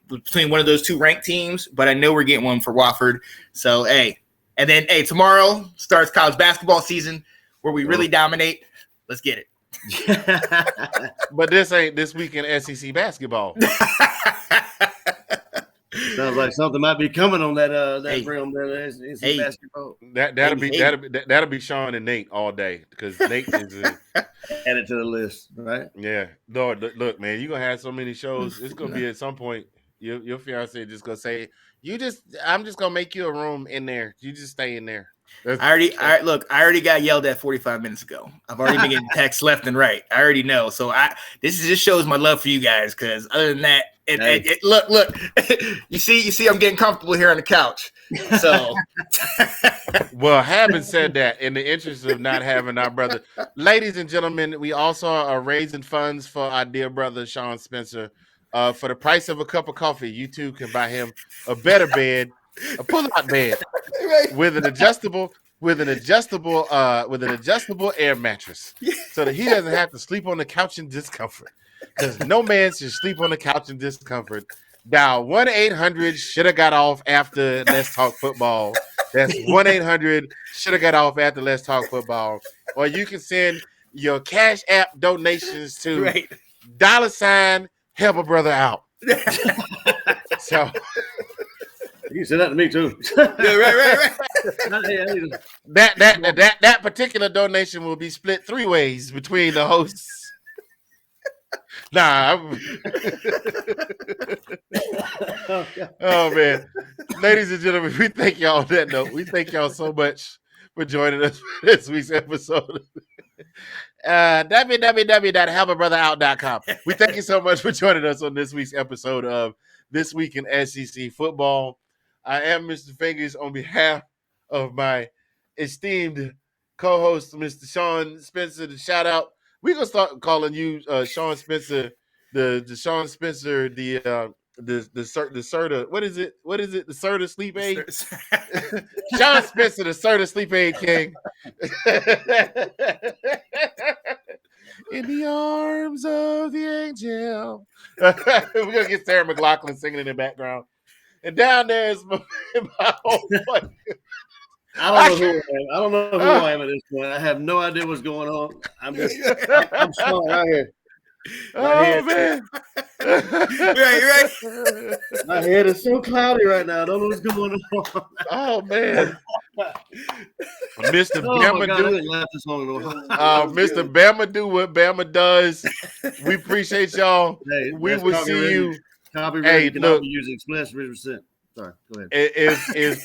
[SPEAKER 1] between one of those two ranked teams, but I know we're getting one for Wofford. So, and then tomorrow starts college basketball season where we really dominate. Let's get it.
[SPEAKER 4] But this ain't this weekend SEC basketball.
[SPEAKER 5] Sounds like something might be coming on that realm there. SEC basketball.
[SPEAKER 4] That'll be Sean and Nate all day because Nate is
[SPEAKER 5] added to the list, right?
[SPEAKER 4] Yeah. Look, man, you're gonna have so many shows. It's gonna be at some point your fiance just gonna say, I'm just gonna make you a room in there. You just stay in there.
[SPEAKER 1] I already got yelled at 45 minutes ago. I've already been getting texts left and right. I already know. So this just shows my love for you guys, because other than that, look, you see, I'm getting comfortable here on the couch. So,
[SPEAKER 4] well, having said that, in the interest of not having our brother, ladies and gentlemen, we also are raising funds for our dear brother Sean Spencer. For the price of a cup of coffee, you too can buy him a better bed, a pull-out bed with an adjustable air mattress, so that he doesn't have to sleep on the couch in discomfort. Because no man should sleep on the couch in discomfort. Dial 1-800 should have got off after Let's Talk Football. That's 1-800 should have got off after Let's Talk Football. Or you can send your Cash App donations to $ help a brother out. So
[SPEAKER 5] you can say that to me too.
[SPEAKER 1] right.
[SPEAKER 4] That particular donation will be split 3 ways between the hosts. Oh man, ladies and gentlemen, we thank y'all on that note. We thank y'all so much for joining us for this week's episode. www.helpabrotherout.com. We thank you so much for joining us on this week's episode of This Week in SEC Football. I am Mr. Fingaz on behalf of my esteemed co-host, Mr. Sean Spencer. The shout out. We're gonna start calling you Sean Spencer, the Sean Spencer, the Serta. What is it? The Serta sleep aid. Sean Spencer, the Serta sleep aid king. In the arms of the angel. We're gonna get Sarah McLachlan singing in the background, and down there is my whole buddy.
[SPEAKER 5] I don't know who I am at this point. I have no idea what's going on. I'm strong right here.
[SPEAKER 4] Man.
[SPEAKER 1] right.
[SPEAKER 5] My head is so cloudy right now. I don't know what's going on.
[SPEAKER 4] Oh man. Mr. Bama Mr. Bama do what Bama does. We appreciate y'all.
[SPEAKER 5] Hey,
[SPEAKER 4] we will see you.
[SPEAKER 5] Copyright cannot be used express 50%. Sorry, go ahead.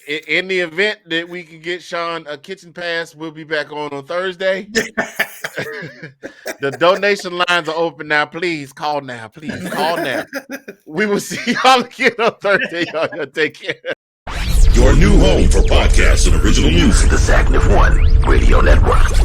[SPEAKER 4] in the event that we can get Sean a kitchen pass, we'll be back on Thursday. The donation lines are open now. Please call now. Please call now. We will see y'all again on Thursday. Y'all take care.
[SPEAKER 2] Your new home for podcasts and original music.
[SPEAKER 3] The Zagnif One Radio Network.